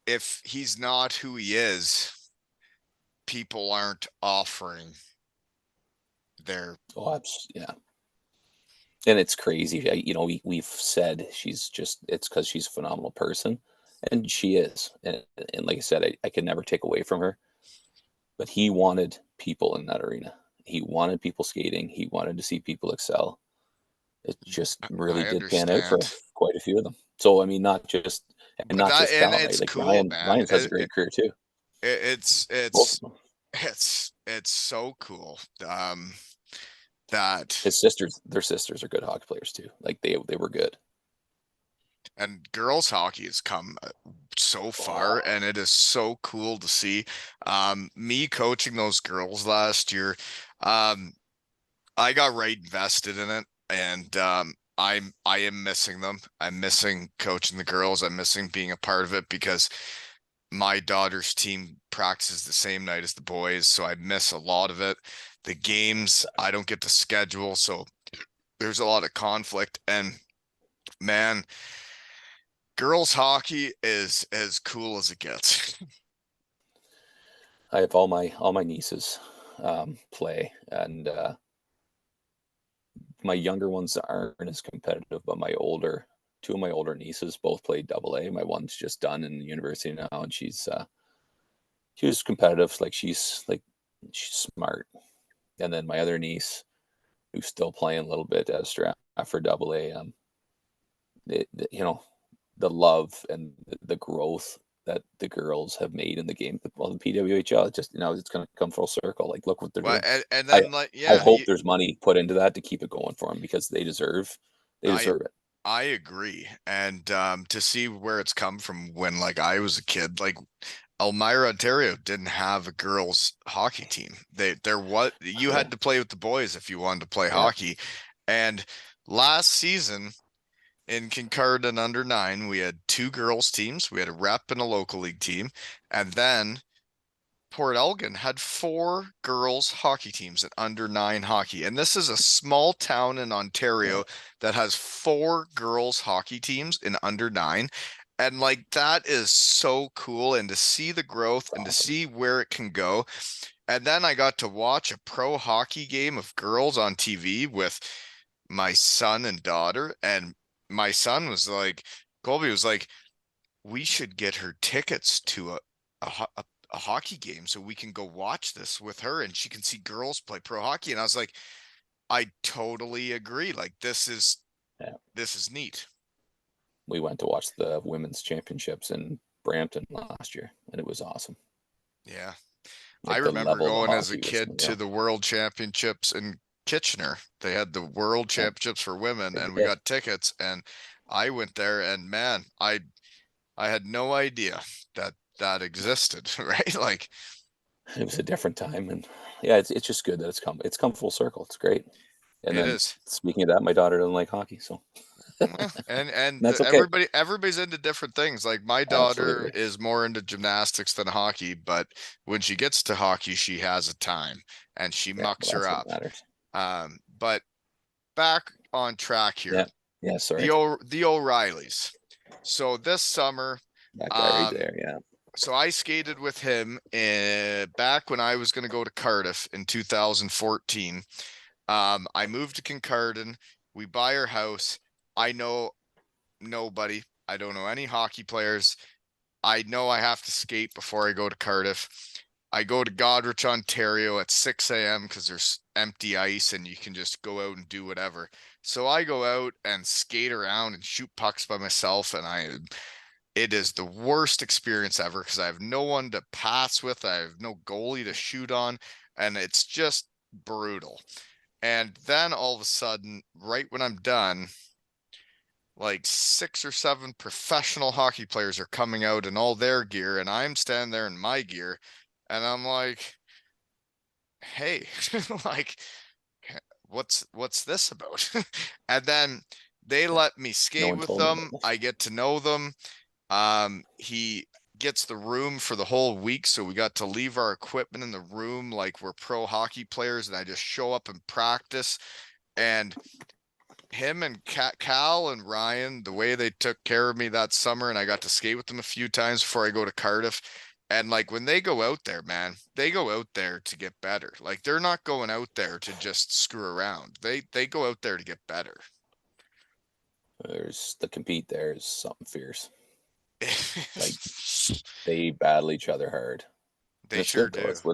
if he's not who he is, people aren't offering their Oh, yeah. And it's crazy. We've said it's because she's a phenomenal person, and she is. And like I said, I could never take away from her. But he wanted people in that arena. He wanted people skating. He wanted to see people excel. It just really I did pan out for understand. quite a few of them. So I mean, But not that just and talent, right? it's Like cool, man. Ryan's has a great career too. It's Both of it's them. it's so cool. That Their sisters are good hockey players too. Like they were good. and girls hockey has come so far, Oh, and it is so cool to see. Me coaching those girls last year, um, I got right invested in it, and I am missing them. I'm missing coaching the girls. I'm missing being a part of it because my daughter's team practices the same night as the boys, so I miss a lot of it. The games I don't get to schedule, so there's a lot of conflict. And man, girls hockey is as cool as it gets. I have all my nieces play, and my younger ones aren't as competitive, but two of my older nieces both played double A. My one's just done in university now, and she was competitive. She's smart. And then my other niece, who's still playing a little bit at Stratford double A, you know, the love and the growth that the girls have made in the game. Well, the PWHL, it's going to come full circle. Like, look what they're Well, doing. and I then like I yeah, hope there's money put into that to keep it going for them because they I deserve it. I agree. And to see where it's come from when like I was a kid, like Elmira, Ontario didn't have a girls hockey team. There was you had Yeah, to play with the boys if you wanted to play yeah, hockey. And last season in Kincardine under nine, we had two girls teams. We had a rep and a local league team. And then Port Elgin had four girls hockey teams in under nine hockey. And this is a small town in yeah. Ontario that has four girls hockey teams in under nine. And like that is so cool. And to see the growth It's and to awesome. see where it can go. And then I got to watch a pro hockey game of girls on TV with my son and daughter. And my son was like, Colby was like, we should get her tickets to a hockey game so we can go watch this with her and she can see girls play pro hockey. And I was like, I totally agree. Like Yeah, this is neat. we went to watch the women's championships in Brampton last year, and it was awesome. Yeah. I Like the remember level of going as a hockey was kid to unreal. the world championships in Kitchener. They had the world Yeah, championships for women they and we did. got tickets and I went there and man, I had no idea that that existed, right? Like It was a different time, and yeah, it's just good that it's come full circle. It's great. And it then is. speaking of that, my daughter doesn't like hockey, so And that's okay. everybody's into different things. Like my daughter Absolutely. is more into gymnastics than hockey, but when she gets to hockey, she has a time and she Yeah, mucks well, her that's what up. matters. But back on track here, Yeah, yeah. Sorry, the O'Reillys. So this summer, that guy right um, there. Yeah, so I skated with him back when I was going to go to Cardiff in 2014. I moved to Kincardine. We buy our house. I know nobody. I don't know any hockey players. I know I have to skate before I go to Cardiff. I go to Godrich, Ontario at 6 a.m. because there's empty ice and you can just go out and do whatever. So I go out and skate around and shoot pucks by myself, and It is the worst experience ever because I have no one to pass with. I have no goalie to shoot on, and it's just brutal. And then all of a sudden, right when I'm done, like 6 or 7 professional hockey players are coming out in all their gear, and I'm standing there in my gear, and I'm like, hey, like, what's this about? And then they Yeah. let me No skate one with told me about them. this. I get to know them. He gets the room for the whole week, so we got to leave our equipment in the room like we're pro hockey players, and I just show up and practice. And him and Cal and Ryan, the way they took care of me that summer, and I got to skate with them a few times before I go to Cardiff. And like when they go out there, man, they go out there to get better. Like they're not going out there to just screw around. They go out there to get better. There's the compete there is something fierce. Like they battle each other hard. And They it's sure good though. do. It's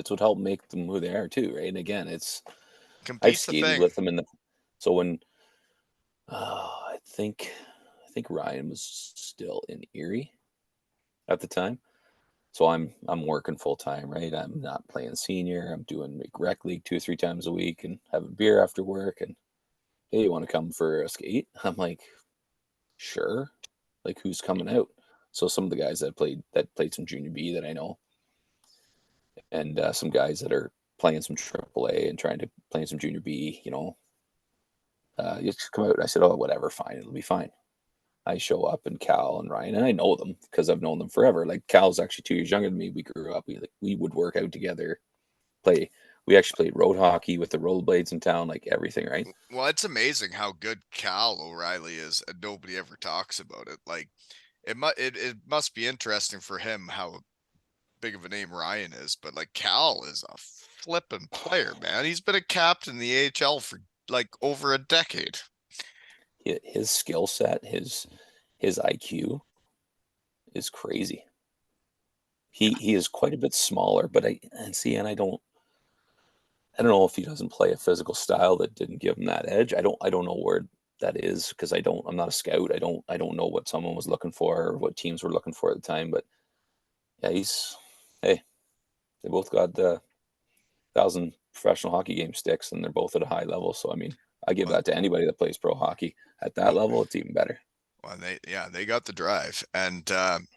what helped make them who they are too, right? And again, I've Compete's the skated thing. with them in the so when I think Ryan was still in Erie at the time. So I'm working full time, right? I'm not playing senior. I'm doing like rec league 2 or 3 times a week and having beer after work. And hey, you want to come for a skate? I'm like, sure. Like who's coming out? So some of the guys that played some junior B that I know, and some guys that are playing some AAA and trying to play some junior B, you just come out. I said, oh, whatever, fine, it'll be fine. I show up and Cal and Ryan, and I know them because I've known them forever. Like Cal's actually 2 years younger than me. We grew up. We would work out together, play. We actually played road hockey with the rollerblades in town, like everything, right? Well, it's amazing how good Cal O'Reilly is, and nobody ever talks about it. Like it must be interesting for him how big of a name Ryan is, but like Cal is a flippin' player, man. He's been a captain in the AHL for like over a decade. His skill set, his IQ is crazy. He is quite a bit smaller, but I don't know if he doesn't play a physical style that didn't give him that edge. I don't know where that is because I'm not a scout. I don't know what someone was looking for or what teams were looking for at the time. But yeah, hey, they both got the 1,000 professional hockey game sticks and they're both at a high level. So I mean, I give Well, that to anybody that plays pro hockey at that well, level. It's even better. well, they got the drive, and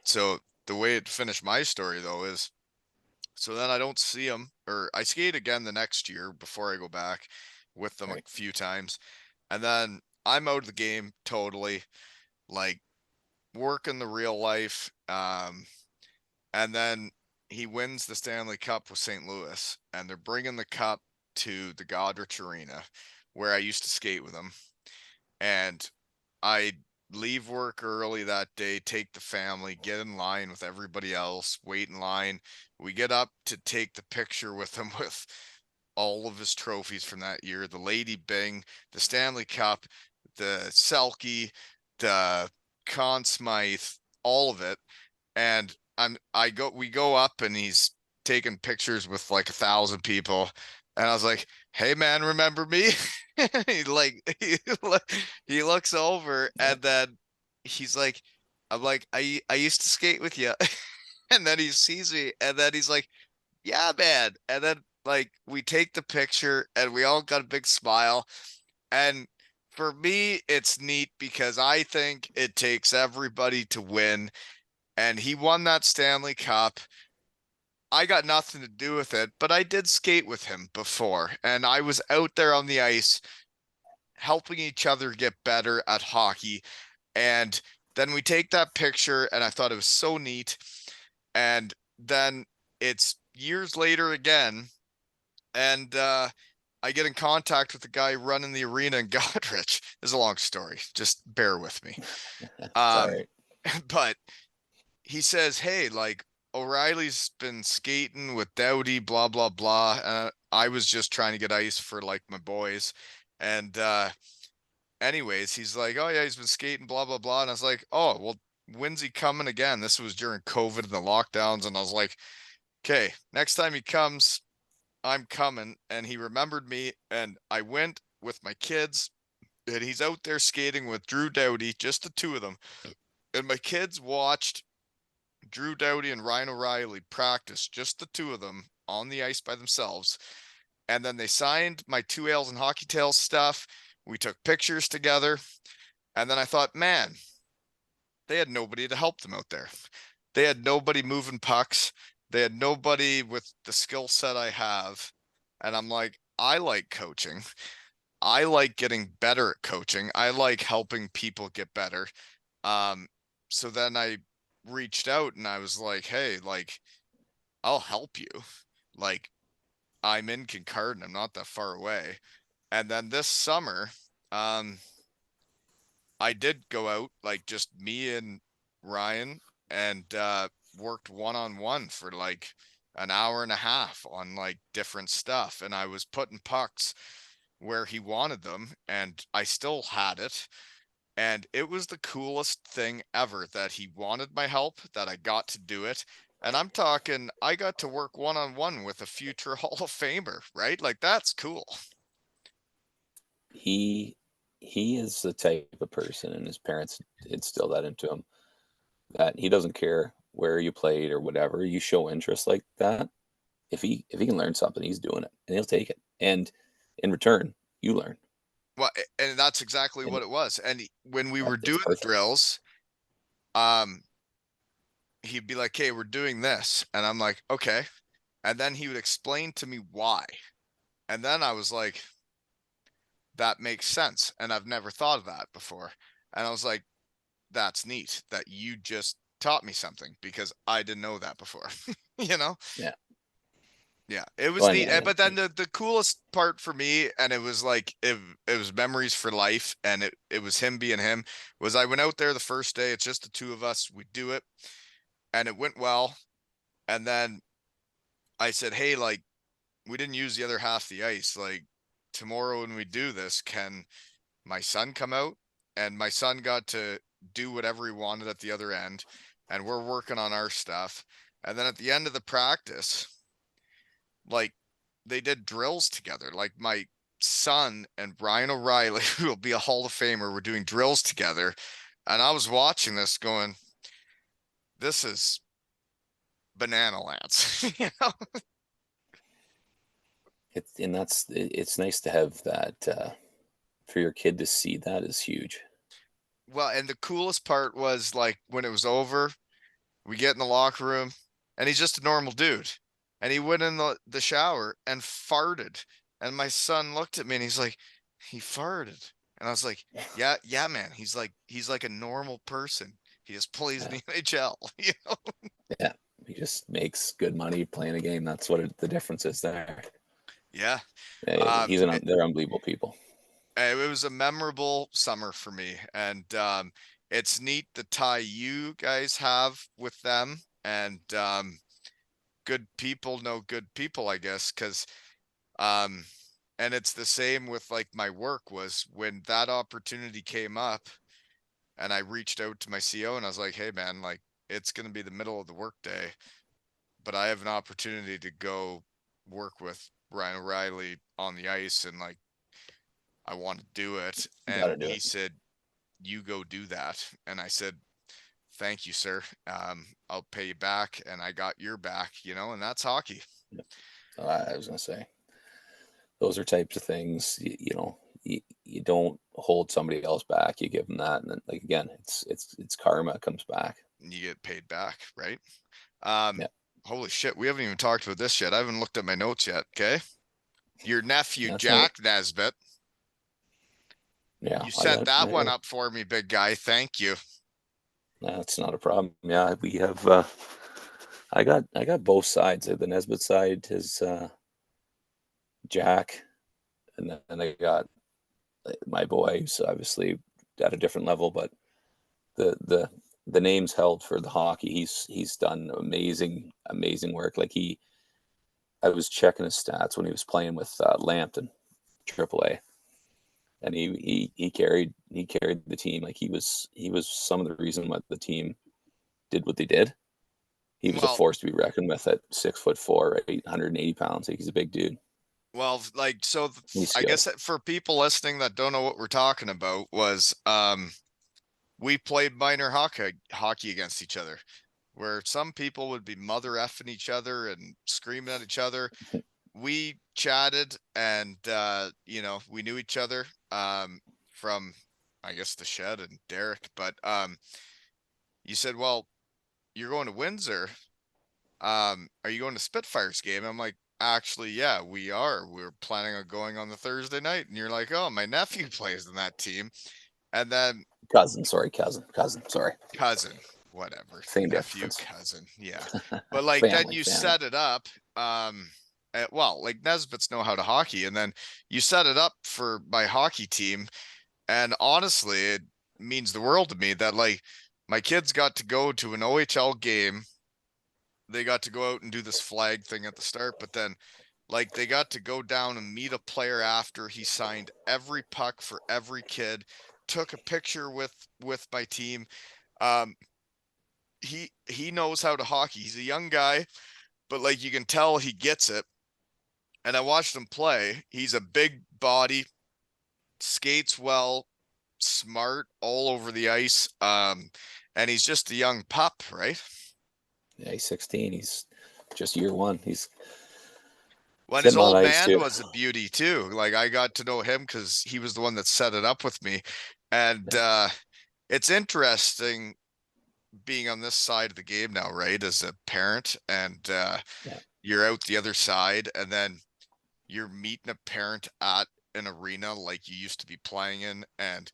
so the way it finished my story though is so then I don't see him, or I skate again the next year before I go back with them a Right. few times, and then I'm out of the game totally, like working the real life. And then he wins the Stanley Cup with St. Louis, and they're bringing the cup to the Godrich Arena, where I used to skate with him. And I leave work early that day, take the family, get in line with everybody else, wait in line. We get up to take the picture with him with all of his trophies from that year, the Lady Bing, the Stanley Cup, the Selkie, the Conn Smythe, all of it. And we go up and he's taking pictures with like 1,000 people. And I was like, hey man, remember me? he like he looks over Yeah. and then he's like, I'm like, I used to skate with you. And then he sees me and then he's like, yeah, man. And then like we take the picture and we all got a big smile. And for me, it's neat because I think it takes everybody to win. And he won that Stanley Cup. I got nothing to do with it, but I did skate with him before, and I was out there on the ice helping each other get better at hockey. And then we take that picture, and I thought it was so neat. And then it's years later again, and I get in contact with the guy running the arena in Godrich. It's a long story. Just bear with me. It's all Um, right. but he says, "Hey, like O'Reilly's been skating with Dowdy, blah blah blah." I was just trying to get ice for like my boys, and anyways, he's like, "Oh yeah, he's been skating, blah blah blah," and I was like, "Oh well, when's he coming again?" This was during COVID and the lockdowns, and I was like, "Okay, next time he comes, I'm coming." And he remembered me, and I went with my kids, and he's out there skating with Drew Dowdy, just the two of them, And my kids watched Drew Doughty and Ryan O'Reilly practice, just the two of them on the ice by themselves. And then they signed my Two Ales and Hockey Tales stuff. We took pictures together. And then I thought, man, they had nobody to help them out there. They had nobody moving pucks. They had nobody with the skill set I have. And I'm like, I like coaching. I like getting better at coaching. I like helping people get better. Um, so then I reached out and I was like, hey, like, I'll help you. Like, I'm in Kincardine. I'm not that far away. And then this summer, um, I did go out, like just me and Ryan, and worked one-on-one for like an hour and a half on like different stuff. And I was putting pucks where he wanted them, and I still had it. And it was the coolest thing ever that he wanted my help, that I got to do it. And I'm talking, I got to work one-on-one with a future Hall of Famer, right? Like that's cool. He he is the type of person, and his parents instill that into him, that he doesn't care where you played or whatever. You show interest like that. If he can learn something, he's doing it, and he'll take it. And in return, you learn, Well, and that's exactly and what it was. And when we were it's doing perfect. drills, um, he'd be like, "Hey, we're doing this," and I'm like, "Okay," and then he would explain to me why, and then I was like, "That makes sense," and I've never thought of that before, and I was like, "That's neat that you just taught me something because I didn't know that before," you know? Yeah. Yeah, it was Well, neat. and, But then the coolest part for me, and it was like it was memories for life, and it was him being him, was I went out there the first day. It's just the two of us. We do it, and it went well. And then I said, "Hey, like we didn't use the other half of the ice. Like tomorrow when we do this, can my son come out?" And my son got to do whatever he wanted at the other end, and we're working on our stuff. And then at the end of the practice, like they did drills together. Like my son and Brian O'Reilly, who will be a Hall of Famer, were doing drills together. And I was watching this going, this is banana lands, you know? it's nice to have that, for your kid to see that is huge. Well, and the coolest part was like when it was over, we get in the locker room and he's just a normal dude. And he went in the shower and farted. And my son looked at me and he's like, he farted. And I was like, yeah, yeah, man. He's like a normal person. He just plays in Yeah, the NHL, you know? yeah. He just makes good money playing a game. That's what the difference is there. Yeah. He's an they're unbelievable people. It was a memorable summer for me. And it's neat the tie you guys have with them. And good people know good people, I guess, because Um, and it's the same with like my work was when that opportunity came up and I reached out to my CO and I was like, hey man, like it's gonna be the middle of the workday, but I have an opportunity to go work with Ryan O'Reilly on the ice and like I want to do it. You got And to do he it. said, you go do that. And I said, thank you, sir. I'll pay you back and I got your back, you know, and that's hockey. Yeah. I was gonna say those are types of things. You don't hold somebody else back. You give them that, and then like again, it's karma comes back. And you get paid back, right? Um, Yeah, holy shit, we haven't even talked about this yet. I haven't looked at my notes yet. Okay. Your nephew, that's not. Jack Nesbitt. Yeah, You I set got. that I one got. up for me, big guy. Thank you. That's not a problem. Yeah, we have. I got both sides. The Nesbitt side is Jack, and then I got my boy, who's obviously at a different level, but the the the name's held for the hockey. He's done amazing work. Like I was checking his stats when he was playing with Lambton, AAA, and he carried the team. Like he was some of the reason why the team did what they did. He was a Well, force to be reckoned with at 6'4", 880 pounds. Like he's a big dude. like, so He's I guess skilled. that for people listening that don't know what we're talking about was, we played minor hockey against each other, where some people would be mother effing each other and screaming at each other. We chatted and we knew each other from I guess the shed and Derek, but you said, well, you're going to Windsor. Are you going to Spitfires game? I'm like, actually, yeah, we are. We're planning on going on the Thursday night. And you're like, oh, my nephew plays in that team. And then Cousin, sorry, sorry. cousin, whatever, Same nephew, difference. cousin, yeah. But like then Family, you family. set it up. Well, like Nesbitts know how to hockey, and then you set it up for my hockey team. And honestly, it means the world to me that like my kids got to go to an OHL game. They got to go out and do this flag thing at the start, but then like they got to go down and meet a player after he signed every puck for every kid, took a picture with my team. Um, he knows how to hockey. He's a young guy, but like you can tell he gets it. And I watched him play. He's a big body, skates well, smart all over the ice. And he's just a young pup, right? Yeah, he's 16. He's just year one. When his Getting on old ice man too. was a beauty too. Like I got to know him because he was the one that set it up with me. And Yeah, it's interesting being on this side of the game now, right? As a parent, and yeah, you're out the other side, and then you're meeting a parent at an arena like you used to be playing in, and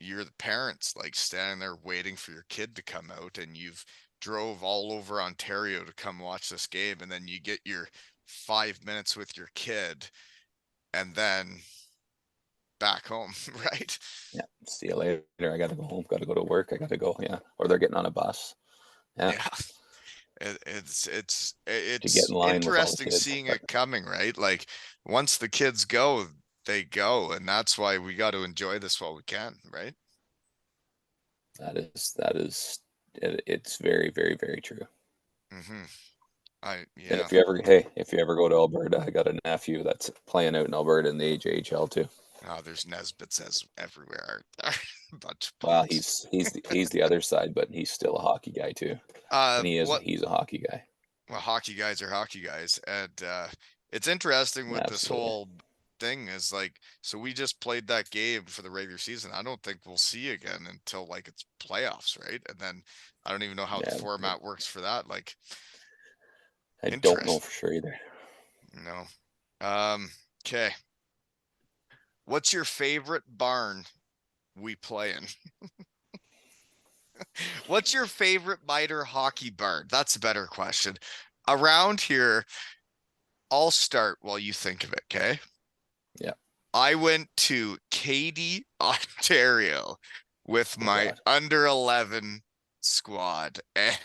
you're the parents like standing there waiting for your kid to come out, and you've drove all over Ontario to come watch this game, and then you get your 5 minutes with your kid and then back home, right? yeah. See you later. I got to go home. Got to go to work. I got to go. Yeah, or they're getting on a bus. Yeah, Yeah. It's to get it's in line with all the interesting kids. seeing But it coming, right? Like once the kids go, they go, and that's why we got to enjoy this while we can, right? it's very, very, very true. Mm-hmm. And Yeah. if you ever go to Alberta, I got a nephew that's playing out in Alberta in the AJHL too. Oh, there's Nesbitts as everywhere. A bunch of Well, punks. he's the other side, but he's still a hockey guy too, and What he's a hockey guy. well, hockey guys are hockey guys, and it's interesting with this Absolutely. whole thing is like, so we just played that game for the regular season. I don't think we'll see again until like it's playoffs, right? And then I don't even know how the Yeah, format works for that. Like, I don't know interest, for sure either. no. Okay. What's your favorite barn we play in? What's your favorite miter hockey barn? That's a better question. Around here, I'll start while you think of it, okay? Yeah. I went to Katy, Ontario with Oh my God. under 11 squad. And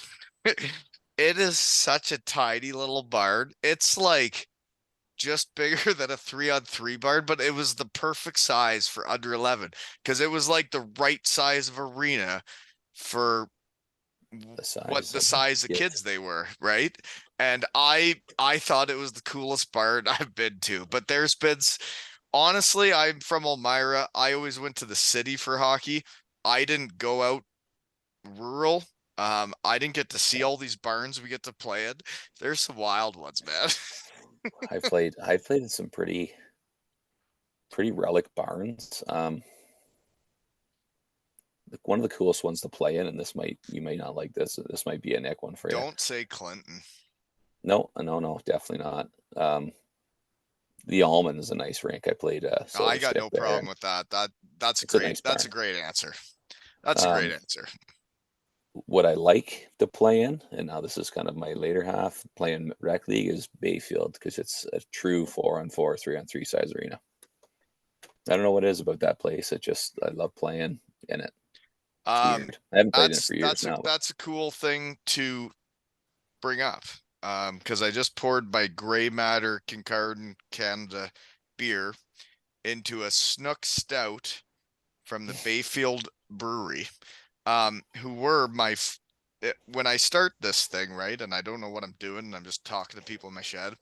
it is such a tiny little barn. It's like just bigger than a 3-on-3 barn, but it was the perfect size for under 11 because it was like the right size of arena for The what size the of the size of kids. kids they were, right? And I thought it was the coolest barn I've been to. But there's been honestly, I'm from Elmira. I always went to the city for hockey. I didn't go out rural. I didn't get to see Yeah. all these barns we get to play in. There's some wild ones, man. I played in some pretty relic barns. Like one of the coolest ones to play in, and you may not like this. This might be a Nick one for you. Don't say Clinton. No, no, no, definitely not. The Almond is a nice rink. I played I Silver got Stick no there, problem and with that. That's it's a great. nice That's a barn. great answer. That's a great Um, answer. what I like to play in, and now this is kind of my later half playing rec league, is Bayfield because it's a true 4-on-4, 3-on-3 size arena. I don't know what it is about that place. I love playing in it. It's Um, weird. I haven't played in it that's for years that's a now. But that's a cool thing to bring up. Because I just poured my Grey Matter Kincardine Canada beer into a Snook Stout from the Bayfield Brewery. Who were when I start this thing, right? And I don't know what I'm doing, and I'm just talking to people in my shed.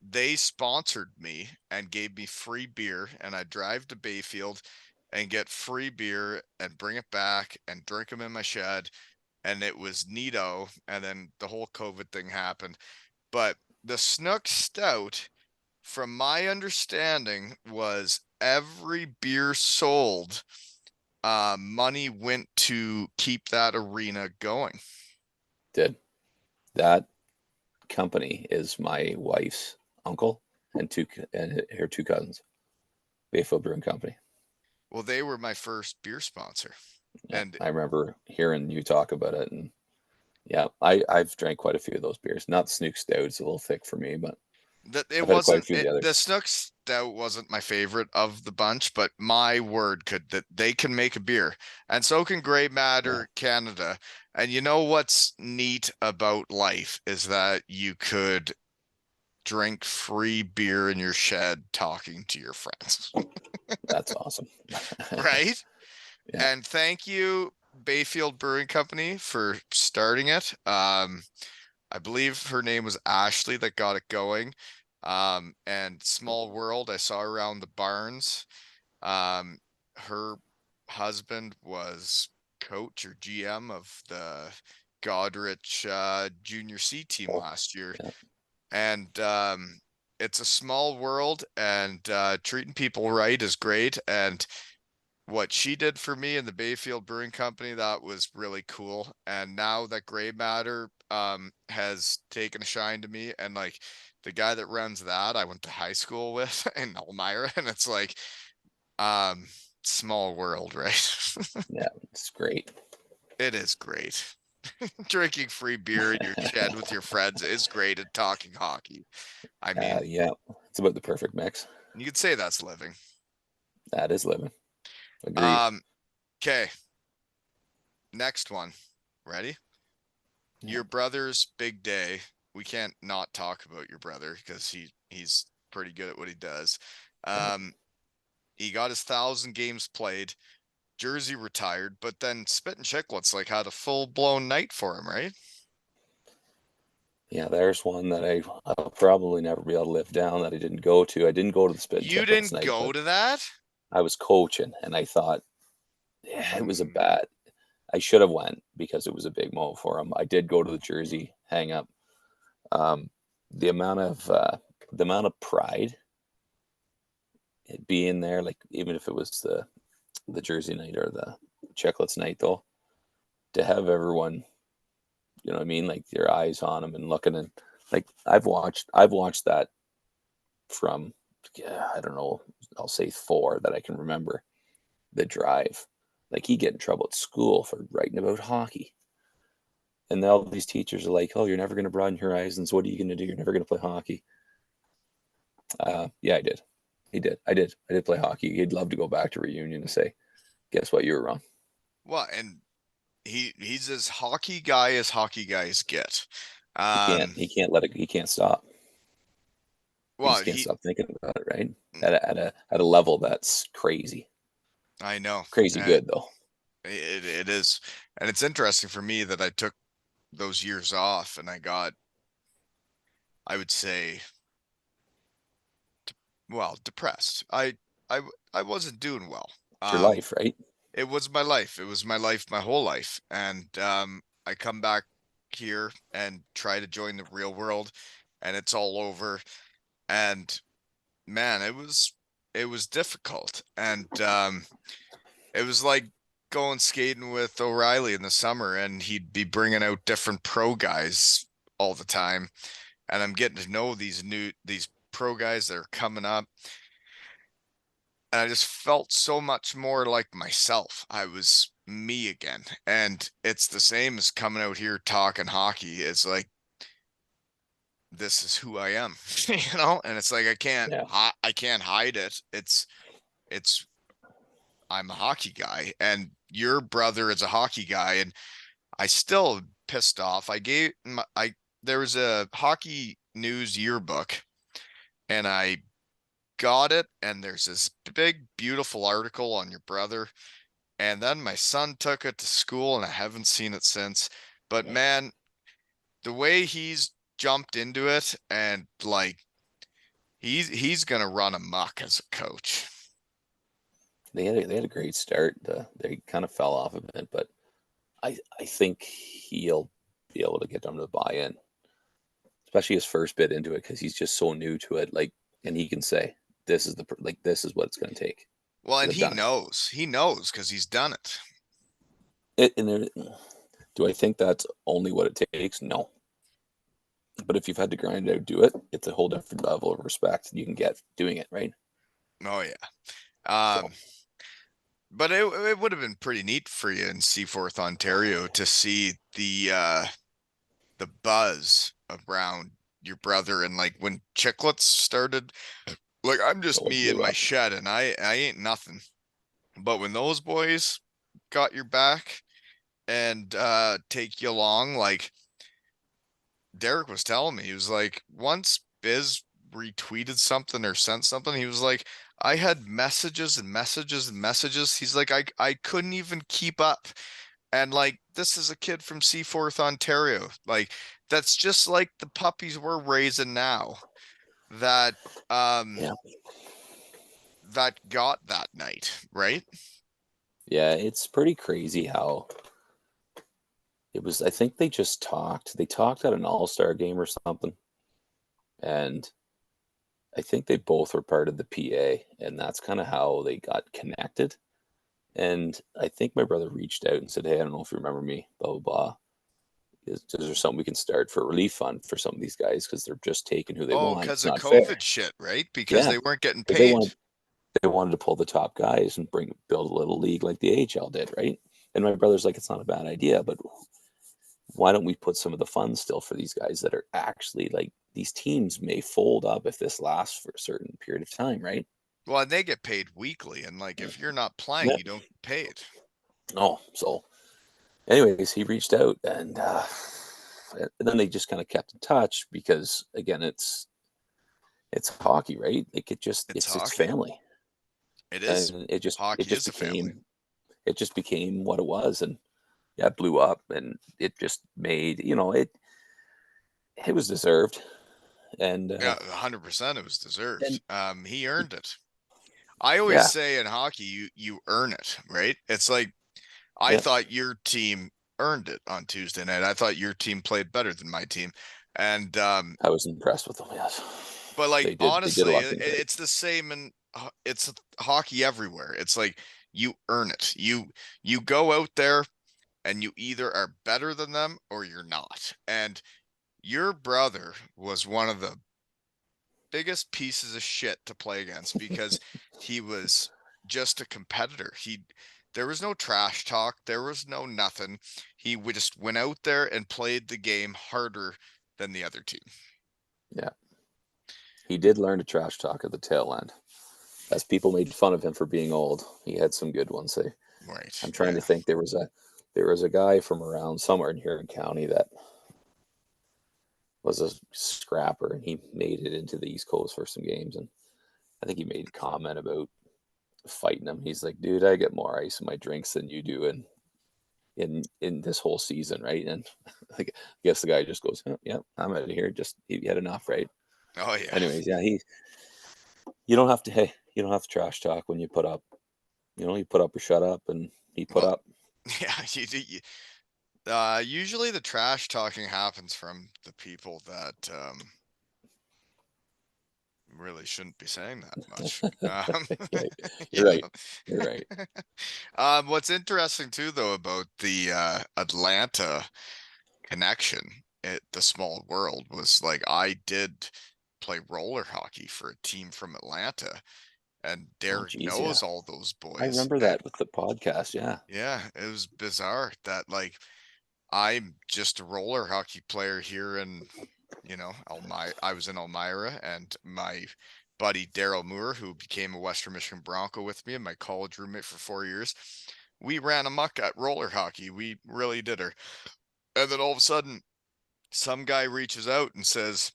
They sponsored me and gave me free beer, and I drive to Bayfield. and get free beer and bring it back and drink them in my shed. And it was neato. And then the whole COVID thing happened. But the Snook Stout, from my understanding, was every beer sold, money went to keep that arena going. Did that company is my wife's uncle and her two cousins, Bayfield Brewing Company. Well, they were my first beer sponsor. Yeah, And I remember hearing you talk about it, and yeah, I've drank quite a few of those beers. Not Snook Stout; it's a little thick for me, but that it I've had quite a wasn't few of it, the the others. Snook Stout wasn't my favorite of the bunch, but my word, could that they can make a beer, and so can Grey Yeah, Matter Canada. And you know what's neat about life is that you could drink free beer in your shed talking to your friends, that's awesome. right? Yeah, And thank you, Bayfield Brewing Company, for starting it. I believe her name was Ashley that got it going. And Small World, I saw her around the barns. Um, her husband was coach or GM of the Godrich Junior C team oh, last year. yeah, And it's a small world, and treating people right is great. And what she did for me in the Bayfield Brewing Company, that was really cool. And now that Gray Matter has taken a shine to me, and like the guy that runs that I went to high school with in Elmira, and it's like um small world, right? yeah, it's great. It is great. Drinking free beer in your shed with your friends is great, and talking hockey. I mean, Yeah, it's about the perfect mix. you could say that's living. That is living. Agreed. Um, okay, next one. Ready? Yeah, Your brother's big day. We can't not talk about your brother because he's pretty good at what he does. right. Um, he got his 1,000 games played, jersey retired, but then Spit and Chicklets like had a full blown night for him, right? Yeah, there's one that I'll probably never be able to live down that I didn't go to. I didn't go to the Spit and You Chicklets didn't night, go but to that? I was coaching and I thought, yeah, it was a Mm, bad. I should have went because it was a big moment for him. I did go to the Jersey hang up. Um, the amount of pride being there, like even if it was the Jersey night or the Chicklets night, though, to have everyone, you know what I mean, like your eyes on him and looking and like I've watched that from, yeah, I don't know, I'll say four that I can remember the drive. Like he get in trouble at school for writing about hockey. And all these teachers are like, "Oh, you're never going to broaden your horizons. What are you going to do? You're never going to play hockey." Yeah, I did. He did. I did. I did play hockey. He'd love to go back to reunion and say, "Guess what? You were wrong." well, and he's as hockey guy as hockey guys get. He can't. Um, He can't let it. He can't stop. He well, just can't he stop thinking about it. Right at a level that's crazy. I know. Crazy good though. It is, and it's interesting for me that I took those years off and I got, I would say, well, depressed. I wasn't doing well. It's your Um, life, right? it was my life. It was my life, my whole life. And I come back here and try to join the real world, and it's all over. And man, it was difficult. And it was like going skating with O'Reilly in the summer, and he'd be bringing out different pro guys all the time. And I'm getting to know these pro guys that are coming up. And I just felt so much more like myself. I was me again. And it's the same as coming out here talking hockey. It's like this is who I am, And it's like Yeah. I can't hide it. It's I'm a hockey guy, and your brother is a hockey guy, and I still pissed off. I there was a hockey news yearbook, and I got it, and there's this big beautiful article on your brother, and then my son took it to school, and I haven't seen it since. But man, the way he's jumped into it, and like he's gonna run amok as a coach. they had a great start. They kind of fell off a bit, but I think he'll be able to get them to buy in, especially his first bit into it because he's just so new to it. Like, and he can say, this is what it's going to take Well, because and I've done it. he knows because he's done it. And do I think that's only what it takes? No. But if you've had to grind it out, do it. It's a whole different level of respect you can get doing it, right? Oh yeah. So, Um, but it would have been pretty neat for you in Seaforth, Ontario, to see the buzz around your brother and like when Chicklets started. Like I'm just so it me in blew my up. shed and I ain't nothing. But when those boys got your back and take you along, like Derek was telling me, he was like, once Biz retweeted something or sent something, he was like, I had messages and messages and messages. He's like, I couldn't even keep up. And like, this is a kid from Seaforth, Ontario. Like, that's just like the puppies we're raising now that um Yeah. that got that night, right? Yeah, it's pretty crazy how it was. I think they just talked. They talked at an all-star game or something. And I think they both were part of the PA. And that's kind of how they got connected. And I think my brother reached out and said, "Hey, I don't know if you remember me, blah, blah, blah. Is there something we can start for a relief fund for some of these guys because they're just taking who they Oh, want? because It's of not COVID fair." shit, right? Because Yeah, they weren't getting because paid. they wanted to pull the top guys and build a little league like the AHL did, right? And my brother's like, it's not a bad idea, but why don't we put some of the funds still for these guys that are actually like these teams may fold up if this lasts for a certain period of time, right? Well, and they get paid weekly, and like if you're not playing, Yeah. you don't get paid. Oh, so anyways, he reached out and then they just kind of kept in touch because again, it's hockey, right? Like It's it's hockey. family, It is. and Hockey is a family. it just became what it was, and yeah, it blew up, and it just made it was deserved, and Yeah, 100% it was and deserved. He earned it. I always yeah, say in hockey, you earn it, right? It's like I yeah, thought your team earned it on Tuesday night. I thought your team played better than my team. And I was impressed with them. Yes, but like they did a honestly, lot of things right. it's the same in it's hockey everywhere. It's like you earn it. You go out there and you either are better than them or you're not. And your brother was one of the biggest pieces of shit to play against because he was just a competitor. There was no trash talk, there was no nothing. He would just went out there and played the game harder than the other team. Yeah, he did learn to trash talk at the tail end, as people made fun of him for being old. He had some good ones. Right. I'm trying to Yeah. think. There was a guy from around somewhere in Huron County that was a scrapper, and he made it into the East Coast for some games, and I think he made a comment about fighting him. He's like, "Dude, I get more ice in my drinks than you do in this whole season, right?" And I guess the guy just goes, oh, "Yeah, I'm out of here. Just he had enough, right?" Oh yeah. Anyways, yeah, he you don't have to hey, you don't have to trash talk when you put up. You put up or shut up, and he put Well, up. yeah, usually the trash talking happens from the people that really shouldn't be saying that much. Yeah, You you're right. You're right. know. What's interesting too, though, about the Atlanta connection, the small world, was like I did play roller hockey for a team from Atlanta, and Oh, Derek geez, yeah. knows all those I boys. remember And that with the podcast. Yeah. yeah, it was bizarre that like I'm just a roller hockey player here in, Elmira. I was in Elmira, and my buddy Daryl Moore, who became a Western Michigan Bronco with me and my college roommate for 4 years, we ran amok at roller hockey. We really did her. And then all of a sudden, some guy reaches out and says,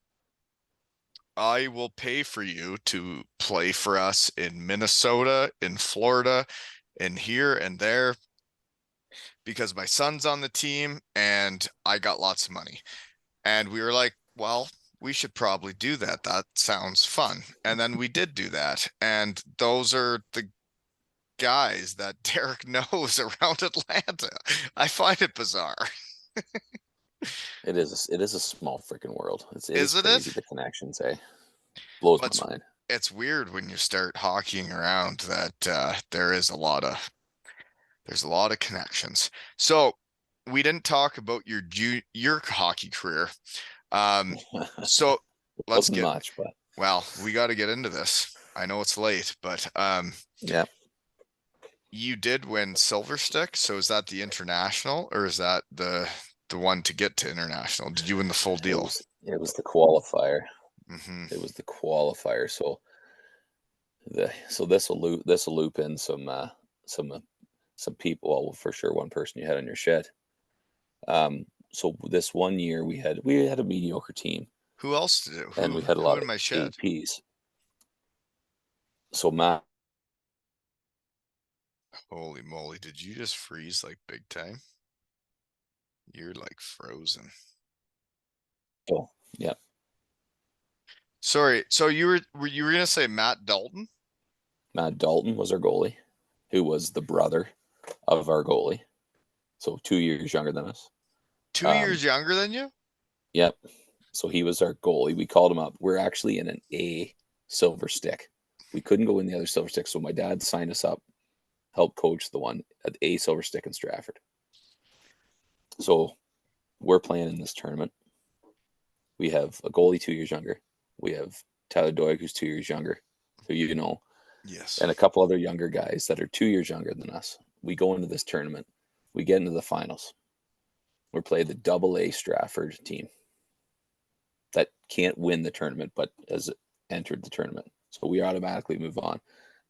I will pay for you to play for us in Minnesota, in Florida, and here and there because my son's on the team and I got lots of money. And we were like, well, we should probably do that. That sounds fun. And then we did do that. And those are the guys that Derek knows around Atlanta. I find it bizarre. It is a small freaking world. It is Isn't crazy it? the connections, eh? Blows Well, my mind. it's weird when you start hockeying around that there's a lot of connections. So we didn't talk about your hockey career. Um, so let's Wasn't get much, but we got to get into this. I know it's late, but yeah, you did win silver stick. So is that the international or is that the one to get to international? Did you win the full it deal? was it was the qualifier. Hmm. It was the qualifier. So this will loop in some some people. Well, for sure, one person you had on your shed. So this one year we had a mediocre team, Who else did it? and we Who had a who lot in of my shed? APs. So Matt, Holy moly, did you just freeze like big time? You're like frozen. oh yeah, Sorry. So you were gonna say Matt Dalton? Matt Dalton was our goalie, who was the brother of our goalie, so 2 years younger than us. 2 years Um, younger than you? yep. So he was our goalie. We called him up. We're actually in an A silver stick. We couldn't go in the other silver stick, so my dad signed us up, helped coach the one at A silver stick in Stratford. So we're playing in this tournament. We have a goalie 2 years younger. We have Tyler Doig, who's 2 years younger, who you know, Yes. and a couple other younger guys that are 2 years younger than us. We go into this tournament. We get into the finals. We're playing the double A Stratford team that can't win the tournament, but has entered the tournament. So we automatically move on.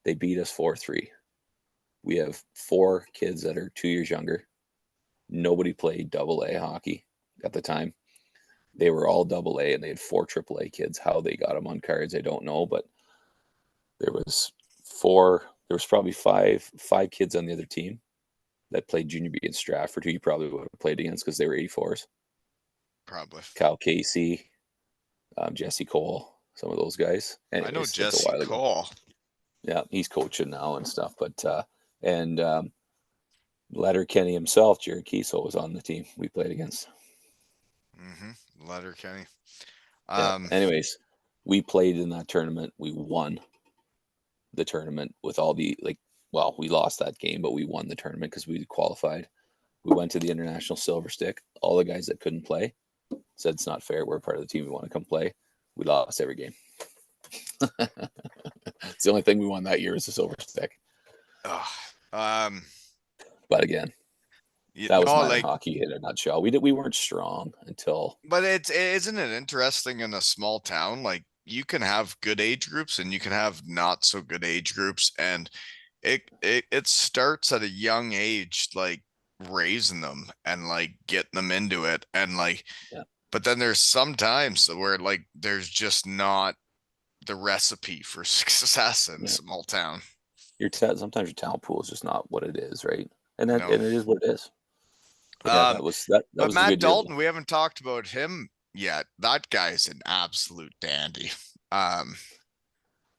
They beat us 4-3. We have four kids that are 2 years younger. Nobody played double A hockey at the time. They were all double A and they had four triple A kids. How they got them on cards, I don't know, but there was there was probably five kids on the other team that played junior B in Stratford who you probably would have played against because they were 84s. Probably. Kyle Casey, Jesse Cole, some of those guys. I know Anyways, it's a Jesse while ago. Cole. Yeah, he's coaching now and stuff. But and Letter Kenny himself, Jared Kiesel, was on the team we played against. Letter Kenny. Yeah. Um, Anyways, we played in that tournament. We won the tournament with all the well, we lost that game, but we won the tournament because we qualified. We went to the international silver stick. All the guys that couldn't play said it's not fair. We're part of the team. We want to come play. We lost every game. It's the only thing we won that year is the silver stick. ugh. Um, But again, you that was know, minor like, hockey in a nutshell. We weren't strong until but isn't it interesting in a small town? Like, you can have good age groups and you can have not so good age groups, and it starts at a young age, like raising them and like getting them into it, and like, yeah, but then there's some times where like there's just not the recipe for success in yeah. small town. Sometimes your talent pool is just not what it is, right? And that No. and it is what it is. But yeah, Um, that but was a Matt good year though. Dalton, we haven't talked about him yet. That guy's an absolute dandy. Um,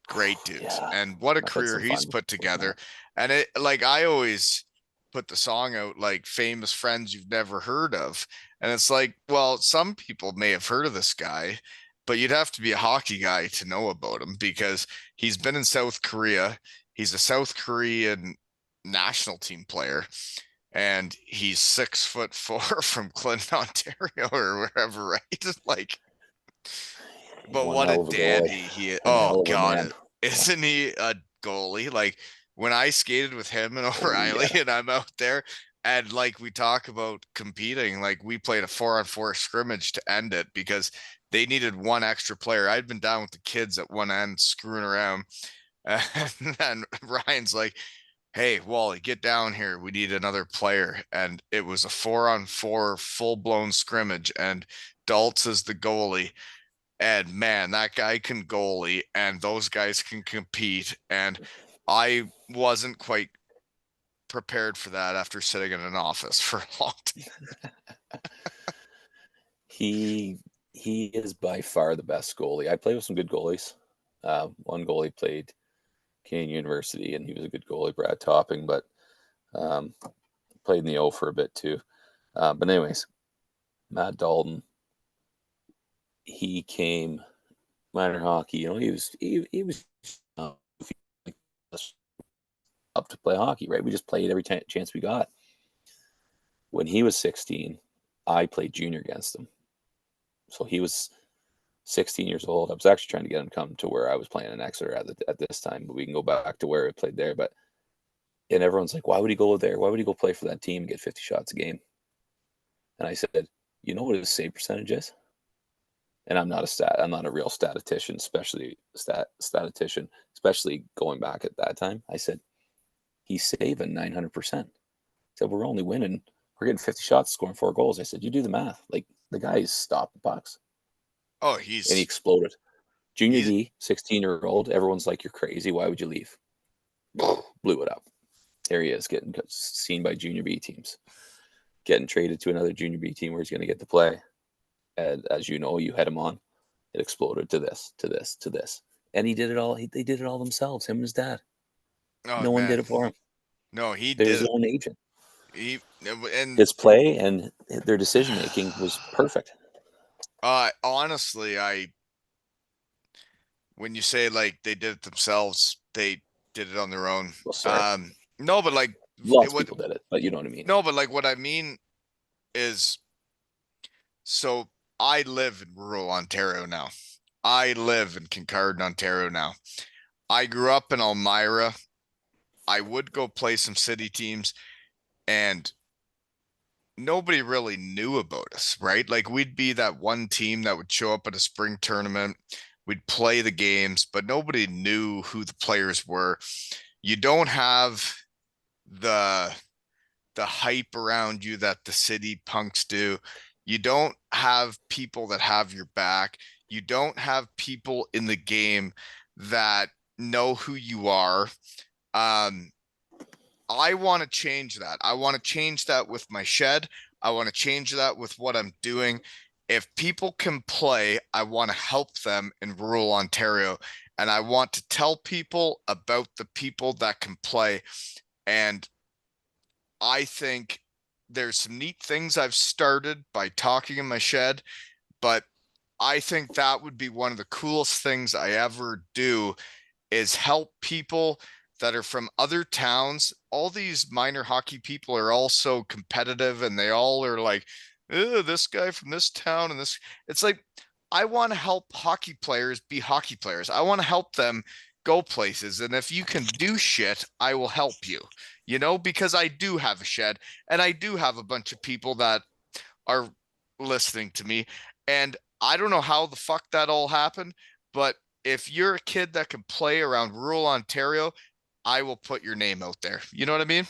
Great dude. Yeah, And what a I've had career some he's fun put with together. Matt. And it, like, I always put the song out like famous friends you've never heard of. And it's like, well, some people may have heard of this guy, but you'd have to be a hockey guy to know about him because he's been in South Korea. He's a South Korean national team player and he's 6'4" from Clinton, Ontario or wherever, right? Like, He's but one what a hell of a goalie dandy he is. and a Oh hell of a God, man. isn't he a goalie? Like when I skated with him and Oh O'Reilly yeah, and I'm out there and like we talk about competing, like we played a 4-on-4 scrimmage to end it because they needed one extra player. I'd been down with the kids at one end screwing around. And then Ryan's like, hey, Wally, get down here. We need another player. And it was a 4-on-4 full blown scrimmage. And Daltz is the goalie. And man, that guy can goalie, and those guys can compete. And I wasn't quite prepared for that after sitting in an office for a long time. he is by far the best goalie. I played with some good goalies. One goalie played Canadian University, and he was a good goalie, Brad Topping, but played in the O for a bit too. But anyways, Matt Dalton, he came minor hockey. He was uh, up to play hockey, right? We just played every chance we got. When he was 16, I played junior against him. So he was 16 years old. I was actually trying to get him to come to where I was playing in Exeter at this time, but we can go back to where I played there. But and everyone's like, why would he go there? Why would he go play for that team and get 50 shots a game? And I said, you know what his save percentage is? And I'm not a real statistician, especially going back at that time. I said, he's saving 900%. I said, we're getting 50 shots, scoring 4 goals. I said, you do the math. Like the guy's stopped the pucks. Oh, And he exploded. Junior he's D, 16-year-old. Everyone's like, you're crazy. Why would you leave? Blew it up. There he is, getting seen by junior B teams, getting traded to another junior B team where he's going to get to play. And as you know, you had him on. It exploded to this, to this, to this. And he did it all. They did it all themselves, him and his dad. oh No one did man. it for him. No, he They're did his it. own agent. He and His play and their decision making was perfect. honestly, I when you say like they did it themselves, they did it on their own. Well, sorry. No, but like Lots of what people did it, but you know what I mean. no, but like what I mean is so I live in rural Ontario now. I live in Kincardine, Ontario now. I grew up in Elmira. I would go play some city teams and nobody really knew about us, right? Like we'd be that one team that would show up at a spring tournament. We'd play the games, but nobody knew who the players were. You don't have the hype around you that the city punks do. You don't have people that have your back. You don't have people in the game that know who you are. Um, I want to change that. I want to change that with my shed. I want to change that with what I'm doing. If people can play, I want to help them in rural Ontario. And I want to tell people about the people that can play. And I think there's some neat things I've started by talking in my shed, but I think that would be one of the coolest things I ever do is help people that are from other towns. All these minor hockey people are all so competitive and they all are like, this guy from this town and this. It's like, I want to help hockey players be hockey players. I want to help them go places. And if you can do shit, I will help you, because I do have a shed and I do have a bunch of people that are listening to me. And I don't know how the fuck that all happened, but if you're a kid that can play around rural Ontario, I will put your name out there. You know what I mean?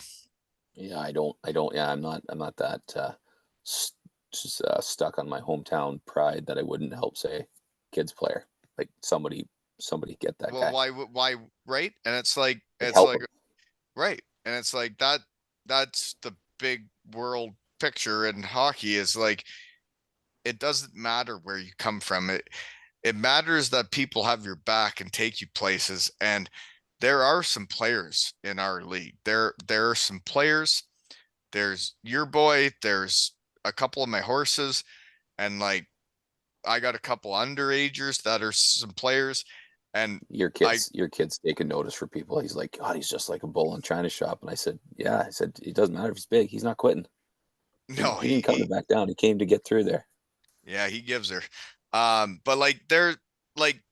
Yeah, I don't. Yeah, I'm not that stuck on my hometown pride that I wouldn't help, say, kids player. Like somebody get that Well, guy. why, right? And it's like, Like help him. right. And it's like that's the big world picture in hockey is like, it doesn't matter where you come from. It matters that people have your back and take you places. And there are some players in our league. There are some players. There's your boy. There's a couple of my horses, and like I got a couple underagers that are some players. And Your I kids, your kids taking notice for people. He's like, God, he's just like a bull in China shop. And I said, yeah. I said, it doesn't matter if he's big. He's not quitting. He, no, he didn't come to back down. He came to get through there. yeah, he gives her. But like they're like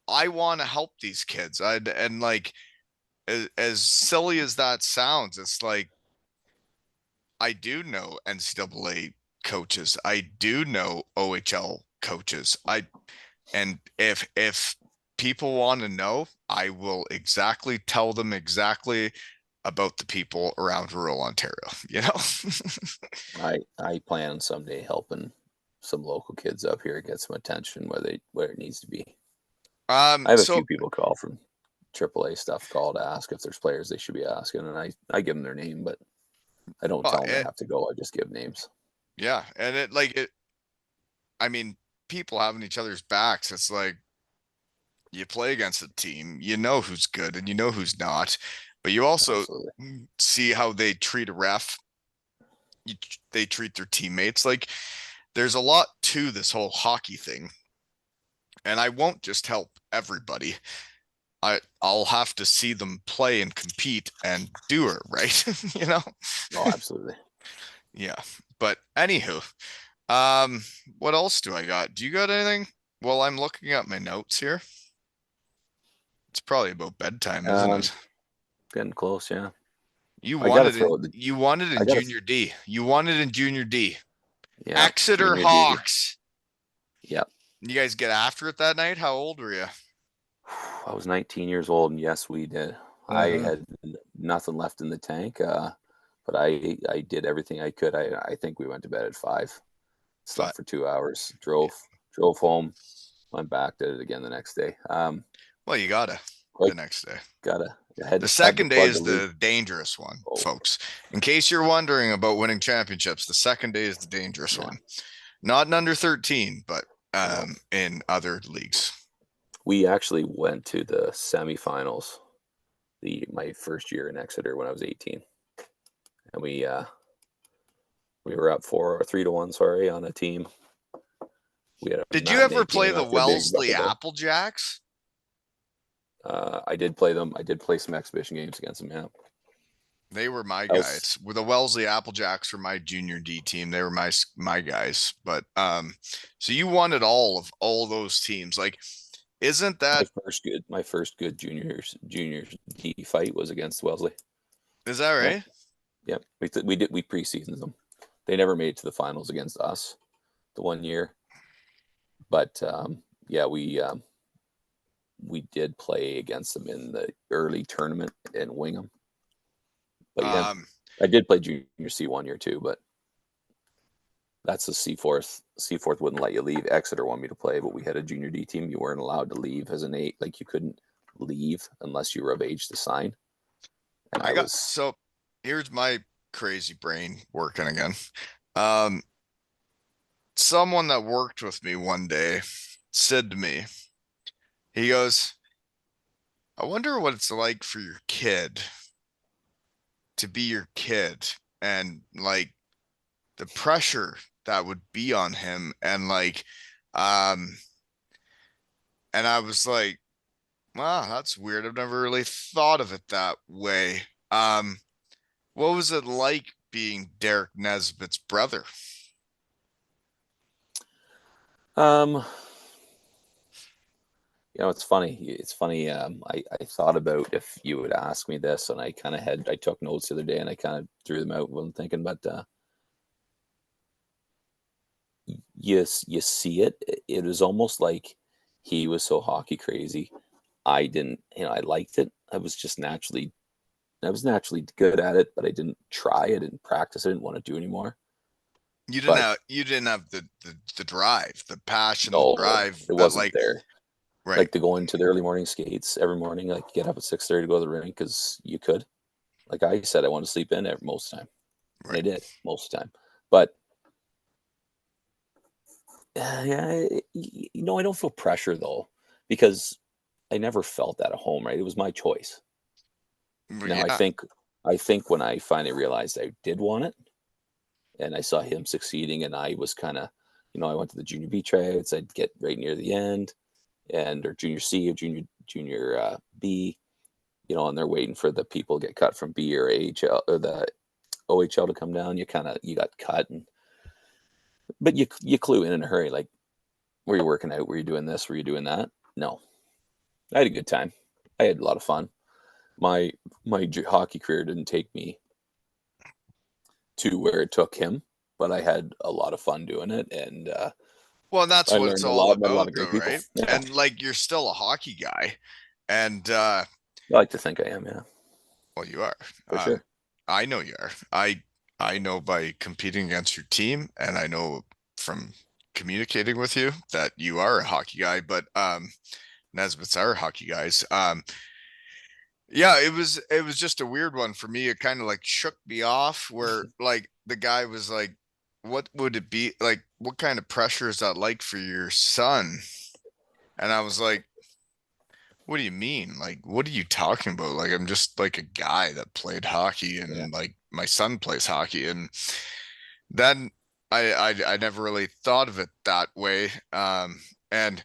I want to help these kids. And like as silly as that sounds, it's like I do know NCAA coaches. I do know OHL coaches. And if people want to know, I will exactly tell them exactly about the people around rural Ontario. I plan on someday helping some local kids up here get some attention where it needs to be. I have a So few people call from AAA stuff call to ask if there's players they should be asking, and I give them their name, but I don't tell them they it, have to go. I just give names. yeah, and I mean, people having each other's backs, it's like you play against a team, you know who's good and you know who's not, but you also Absolutely. see how they treat a ref. You, they treat their teammates. Like there's a lot to this whole hockey thing, and I won't just help everybody. I'll have to see them play and compete and do it right, you know? Oh, absolutely. Yeah. But anywho, um, what else do I got? Do you got anything? Well, I'm looking at my notes here. It's probably about bedtime, isn't Um, it? Getting close, yeah. You I gotta wanted in throw the you wanted I in gotta junior D. You wanted in junior D. yeah, Exeter junior D. Hawks. Yeah. You guys get after it that night? How old were you? I was 19 years old, and yes, we did. I Mm-hmm. had nothing left in the tank, but I did everything I could. I think we went to bed at 5, slept But for 2 hours, drove home, went back, did it again the next day. well, you gotta the Like next day. gotta The had to second day plug the is leak. the dangerous one, Oh folks. In case you're wondering about winning championships, the second day is the dangerous yeah, one. Not in under 13, but no. in other leagues. We actually went to the semifinals the my first year in Exeter when I was 18, and we were up 3-1, sorry, on a team. We had a Did you ever matinee play game the after a big Wellesley bucket bill. Applejacks? I did play them. I did play some exhibition games against them. Yeah, They were my that was guys. With the Wellesley Applejacks were my junior D team. They were my guys. But so you wanted all those teams. Like, isn't that my first good junior D fight was against Wellesley. is that Yep, right? yep. We preseasoned them. They never made it to the finals against us the one year, but yeah, we did play against them in the early tournament and wing them. But yeah, Um, I did play junior C one year too, but that's the Seaforth. Seaforth wouldn't let you leave. Exeter wanted me to play, but we had a junior D team. You weren't allowed to leave as an eight. Like you couldn't leave unless you were of age to sign. And I I got was so here's my crazy brain working again. Um, someone that worked with me one day said to me, he goes, I wonder what it's like for your kid to be your kid and like the pressure that would be on him and um and I was like, wow, that's weird. I've never really thought of it that way. What was it like being Derek Nesbitt's brother? um it's funny. It's funny. I thought about if you would ask me this, and I took notes the other day, and I kind of threw them out when thinking, but you see it. It was almost like he was so hockey crazy. I didn't, I liked it. I was naturally good at it, but I didn't try. I didn't practice. I didn't want to do anymore. But You didn't have the drive, the passion, the no, drive it that wasn't there. right, Like to go into the early morning skates every morning, like get up at 6:30 to go to the rink because you could. Like I said, I want to sleep in most of the time, and I right. did most of the time. But yeah, I don't feel pressure though because I never felt that at home. Right, it was my choice. Well, Now yeah, I think when I finally realized I did want it, and I saw him succeeding, and I was kind of, I went to the junior B tryouts. I'd get right near the end, and or junior C or junior B, and they're waiting for the people to get cut from B or AHL or the OHL to come down. You got cut, but you clue in a hurry. Like, were you working out? Were you doing this? Were you doing that? No, I had a good time. I had a lot of fun. My hockey career didn't take me to where it took him, but I had a lot of fun doing it, and well, that's I what it's learned a all lot, met a lot about of great though, people. right? Yeah, And like you're still a hockey guy, and I like to think I am. Yeah, well, you are. for sure. I know you are. I know by competing against your team, and I know from communicating with you that you are a hockey guy. But Nesbitt's are hockey guys. Yeah, it was just a weird one for me. It kind of like shook me off, where like the guy was like, "What would it be like? What kind of pressure is that like for your son?" And I was like, What do you mean? Like, what are you talking about? Like, I'm just like a guy that played hockey Yeah. and like my son plays hockey. And then I never really thought of it that way. And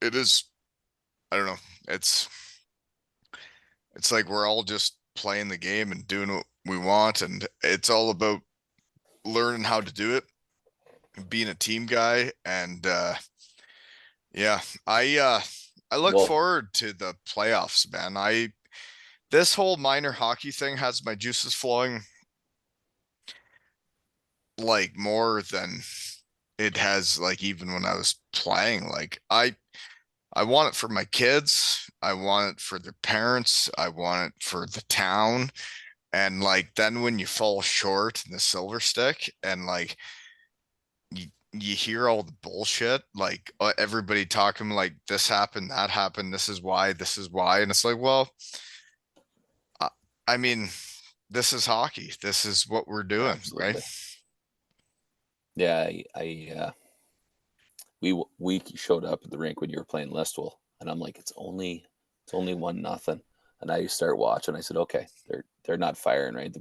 it is, I don't know, it's it's like we're all just playing the game and doing what we want, and it's all about learning how to do it, being a team guy, and yeah, I look Well, forward to the playoffs, man. I This whole minor hockey thing has my juices flowing like more than it has like even when I was playing. Like I want it for my kids. I want it for their parents. I want it for the town. And like then when you fall short in the silver stick and like you hear all the bullshit, like everybody talking like this happened, that happened, this is why, and it's like, well, I, I mean, this is hockey. This is what we're doing, right? absolutely. Yeah, we showed up at the rink when you were playing Listwell, and I'm like, it's only 1-0, and I start watching. I said, okay, they're not firing, right?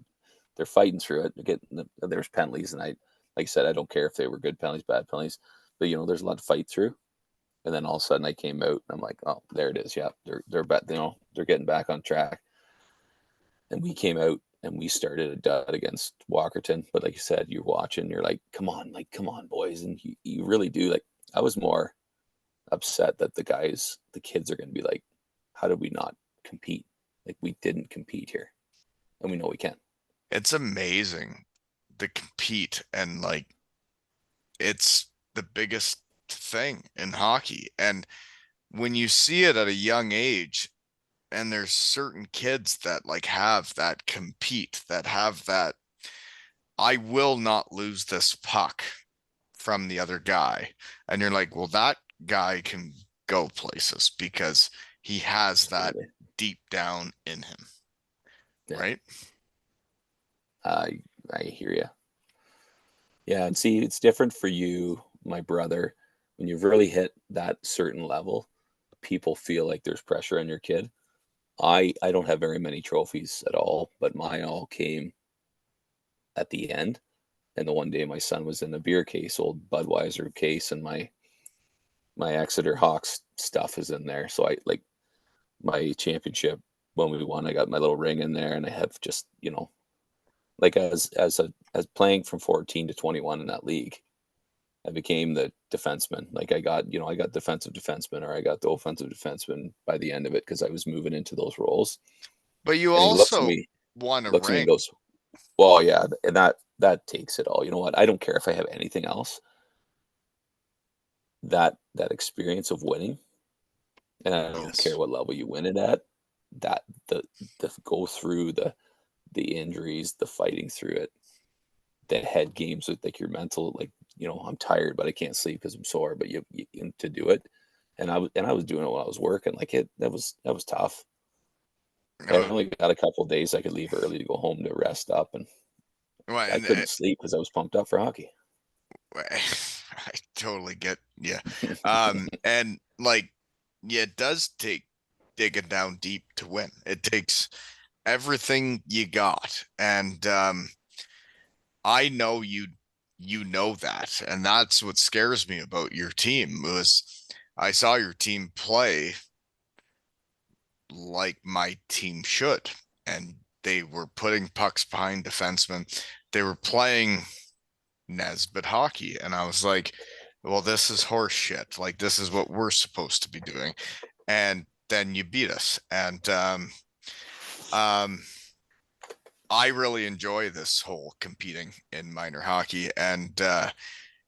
They're fighting through it. They're getting there's penalties, and like I said, I don't care if they were good penalties, bad penalties, but there's a lot to fight through. And then all of a sudden, I came out, and I'm like, oh, there it is. Yeah, they're back. They're getting back on track. And we came out and we started a dud against Walkerton. But like you said, you're watching, you're like, come on, boys. And you really do. Like, I was more upset that the kids are going to be like, how did we not compete? Like, we didn't compete here. And we know we can. It's amazing to compete and like it's the biggest thing in hockey. And when you see it at a young age, and there's certain kids that like have that compete, that have that, I will not lose this puck from the other guy. And you're like, well, that guy can go places because he has that Absolutely. deep down in him, Yeah. right? I hear you. Yeah. And see, it's different for you, my brother. When you've really hit that certain level, people feel like there's pressure on your kid. I don't have very many trophies at all, but mine all came at the end. And the one day my son was in a beer case, old Budweiser case, and my Exeter Hawks stuff is in there. So I like my championship when we won, I got my little ring in there, and I have just like as playing from 14 to 21 in that league, I became the defenseman. Like I got defensive defenseman, or I got the offensive defenseman by the end of it because I was moving into those roles. But you And he also won a looks at me and ring. goes, "Well, yeah, and that takes it all. You know what? I don't care if I have anything else. That experience of winning, and I don't care Yes. what level you win it at. That the go through the injuries, the fighting through it, the head games with like your mental, like I'm tired, but I can't sleep because I'm sore. But you to do it, and I was doing it when I was working. Like that was tough. I Oh, only got a couple of days I could leave early to go home to rest up, and well, I couldn't sleep because I was pumped up for hockey. I totally get, yeah. And like, yeah, it does take digging down deep to win. It takes everything you got. And I know you know that. And that's what scares me about your team was I saw your team play like my team should. And they were putting pucks behind defensemen. They were playing Nesbitt hockey. And I was like, well, this is horse shit. Like, this is what we're supposed to be doing. And then you beat us. And um, I really enjoy this whole competing in minor hockey. And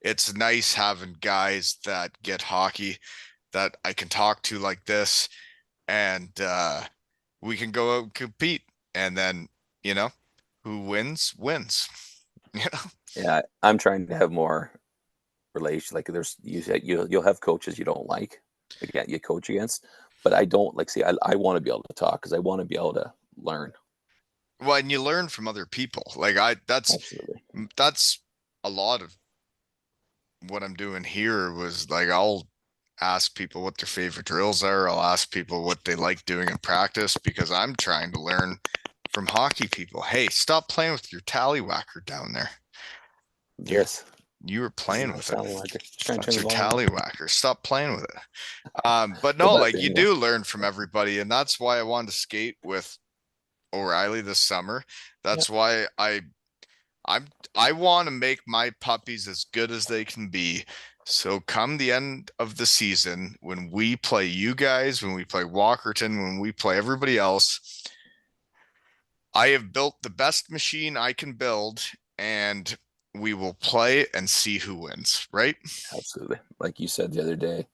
it's nice having guys that get hockey that I can talk to like this. And we can go out and compete. And then, you know, who wins, wins. You know? Yeah, I'm trying to have more relation. Like there's you'll have coaches you don't like, again, you coach against, but I don't like. See, I want to be able to talk because I want to be able to learn. Well, and you learn from other people. Like Absolutely. that's a lot of what I'm doing here was like I'll ask people what their favorite drills are. I'll ask people what they like doing in practice because I'm trying to learn from hockey people. Hey, stop playing with your tallywhacker down there. You're Yes. you were It's playing not a with it. tallywhacker. Just trying to turn That's the your volume up. tallywhacker. Stop playing with it. But The no, best like thing, you do learn from everybody, and that's why I wanted to skate with O'Reilly this summer. yeah, That's why I'm I want to make my puppies as good as they can be. So come the end of the season, when we play you guys, when we play Walkerton, when we play everybody else, I have built the best machine I can build, and we will play and see who wins, right? absolutely. Like you said the other day,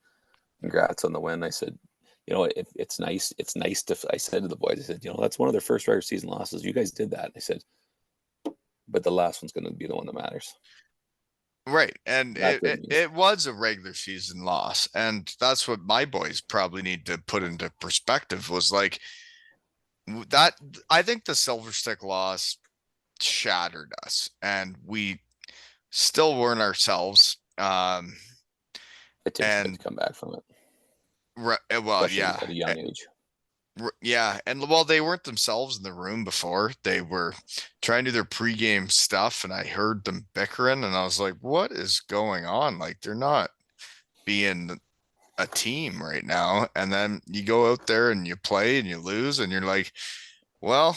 congrats on the win. I said, it's nice to, I said to the boys, I said, that's one of their first regular season losses. You guys did that. I said, but the last one's going to be the one that matters. Right. And That it, good it news. it was a regular season loss. And that's what my boys probably need to put into perspective was like that. I think the Silver Stick loss shattered us and we still weren't ourselves. It takes a bit And to come back from it, well, especially yeah. at a young age. Yeah, and well, they weren't themselves in the room before. They were trying to do their pregame stuff, and I heard them bickering, and I was like, "What is going on? Like, they're not being a team right now." And then you go out there and you play and you lose, and you're like, "Well,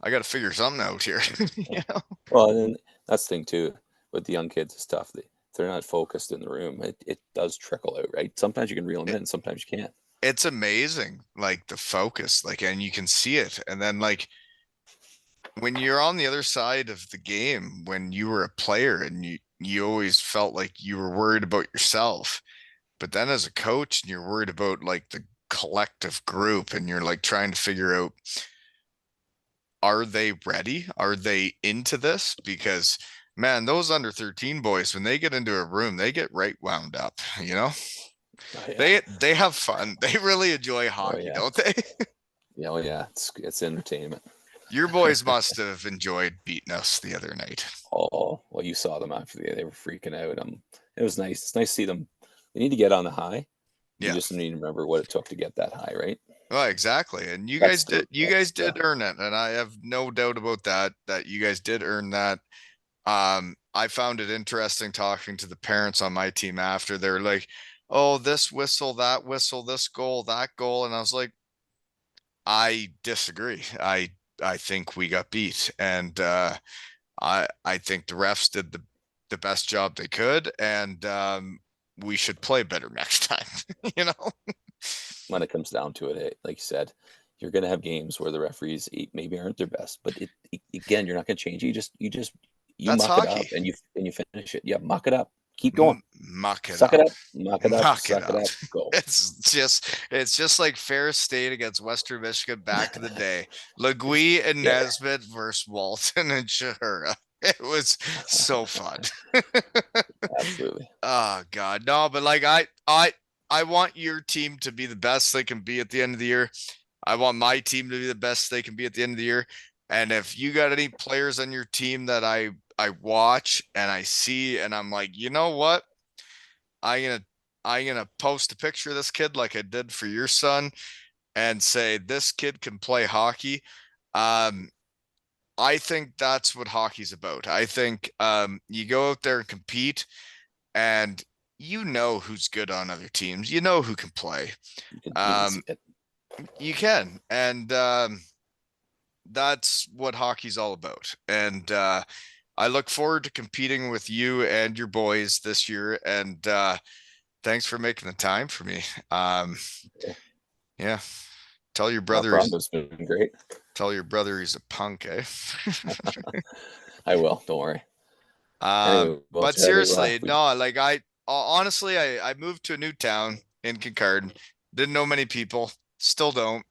I got to figure something out here." Yeah. You know? Well, and then that's the thing too with the young kids and stuff. They're not focused in the room. It does trickle out, right? Sometimes you can reel them It, in, sometimes you can't. it's amazing, like the focus, like, and you can see it. And then, like, when you're on the other side of the game, when you were a player and you always felt like you were worried about yourself, but then as a coach and you're worried about like the collective group and you're like trying to figure out, are they ready? Are they into this? Because man, those under 13 boys, when they get into a room, they get right wound up, you know? Oh yeah. They have fun. They really enjoy Oh hockey, yeah. don't they? Yeah, oh yeah. It's entertainment. Your boys must have enjoyed beating us the other night. Oh, well, you saw them after they were freaking out. It was nice. It's nice to see them. They need to get on the high. You Yeah. just need to remember what it took to get that high, right? Well, exactly. And you guys That's did earn it. And I have no doubt about that, that you guys did earn that. I found it interesting talking to the parents on my team after. They're like, "Oh, this whistle, this goal, that goal." And I was like, "I disagree. I think we got beat. And I think the refs did the best job they could, and we should play better next time." You know? when it comes down to it. Like you said, you're going to have games where the referees maybe aren't their best, but again, you're not going to change it. You That's muck it up hockey. and you finish it. Yeah, muck it up. Keep going. Muck it Suck it up. up. Muck it up. Muck it Suck it up. up. Go. It's just like Ferris State against Western Michigan back in the day. Legui and Yeah, Nesbitt versus Walton and Shahura. It was so fun. absolutely. Oh God, no, but like I want your team to be the best they can be at the end of the year. I want my team to be the best they can be at the end of the year. And if you got any players on your team that I watch and I see and I'm like, you know what? I'm gonna I'm gonna post a picture of this kid like I did for your son and say this kid can play hockey. Um, I think that's what hockey's about. I think you go out there and compete, and you know who's good on other teams. You know who can play. You can see Um, it. you can, and that's what hockey's all about. And I look forward to competing with you and your boys this year. And thanks for making the time for me. Yeah, Yeah. Tell your not a brother problem. he's It's been great. tell your brother he's a punk, eh? I will. Don't worry. Anyway, well, But Charlie, seriously, no, like honestly, I moved to a new town in Kincard. Didn't know many people, still don't.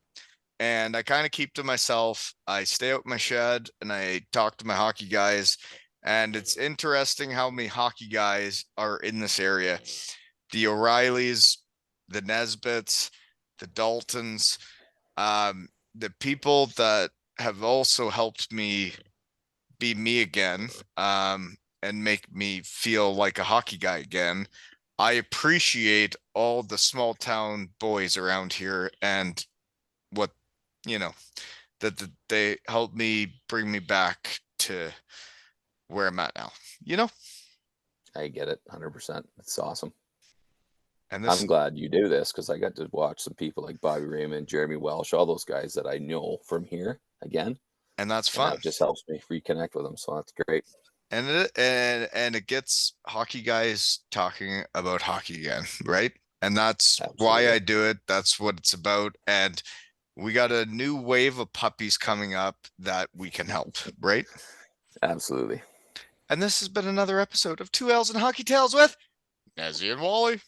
And I kind of keep to myself. I stay out in my shed and I talk to my hockey guys. And it's interesting how many hockey guys are in this area. The O'Reillys, the Nesbitts, the Daltons, the people that have also helped me be me again, and make me feel like a hockey guy again I appreciate all the small town boys around here and what, you know, that they helped me bring me back to where I'm at now, you know? I get it 100%. It's awesome. And I'm this, glad you do this because I got to watch some people like Bobby Raymond, Jeremy Welsh, all those guys that I know from here again, and that's and fun. that just helps me reconnect with them. So that's great. And it gets hockey guys talking about hockey again, right? And that's why Absolutely. I do it. That's what it's about. And we got a new wave of puppies coming up that we can help, right? Absolutely. And this has been another episode of Two L's and Hockey Tales with Nezzy and Wally.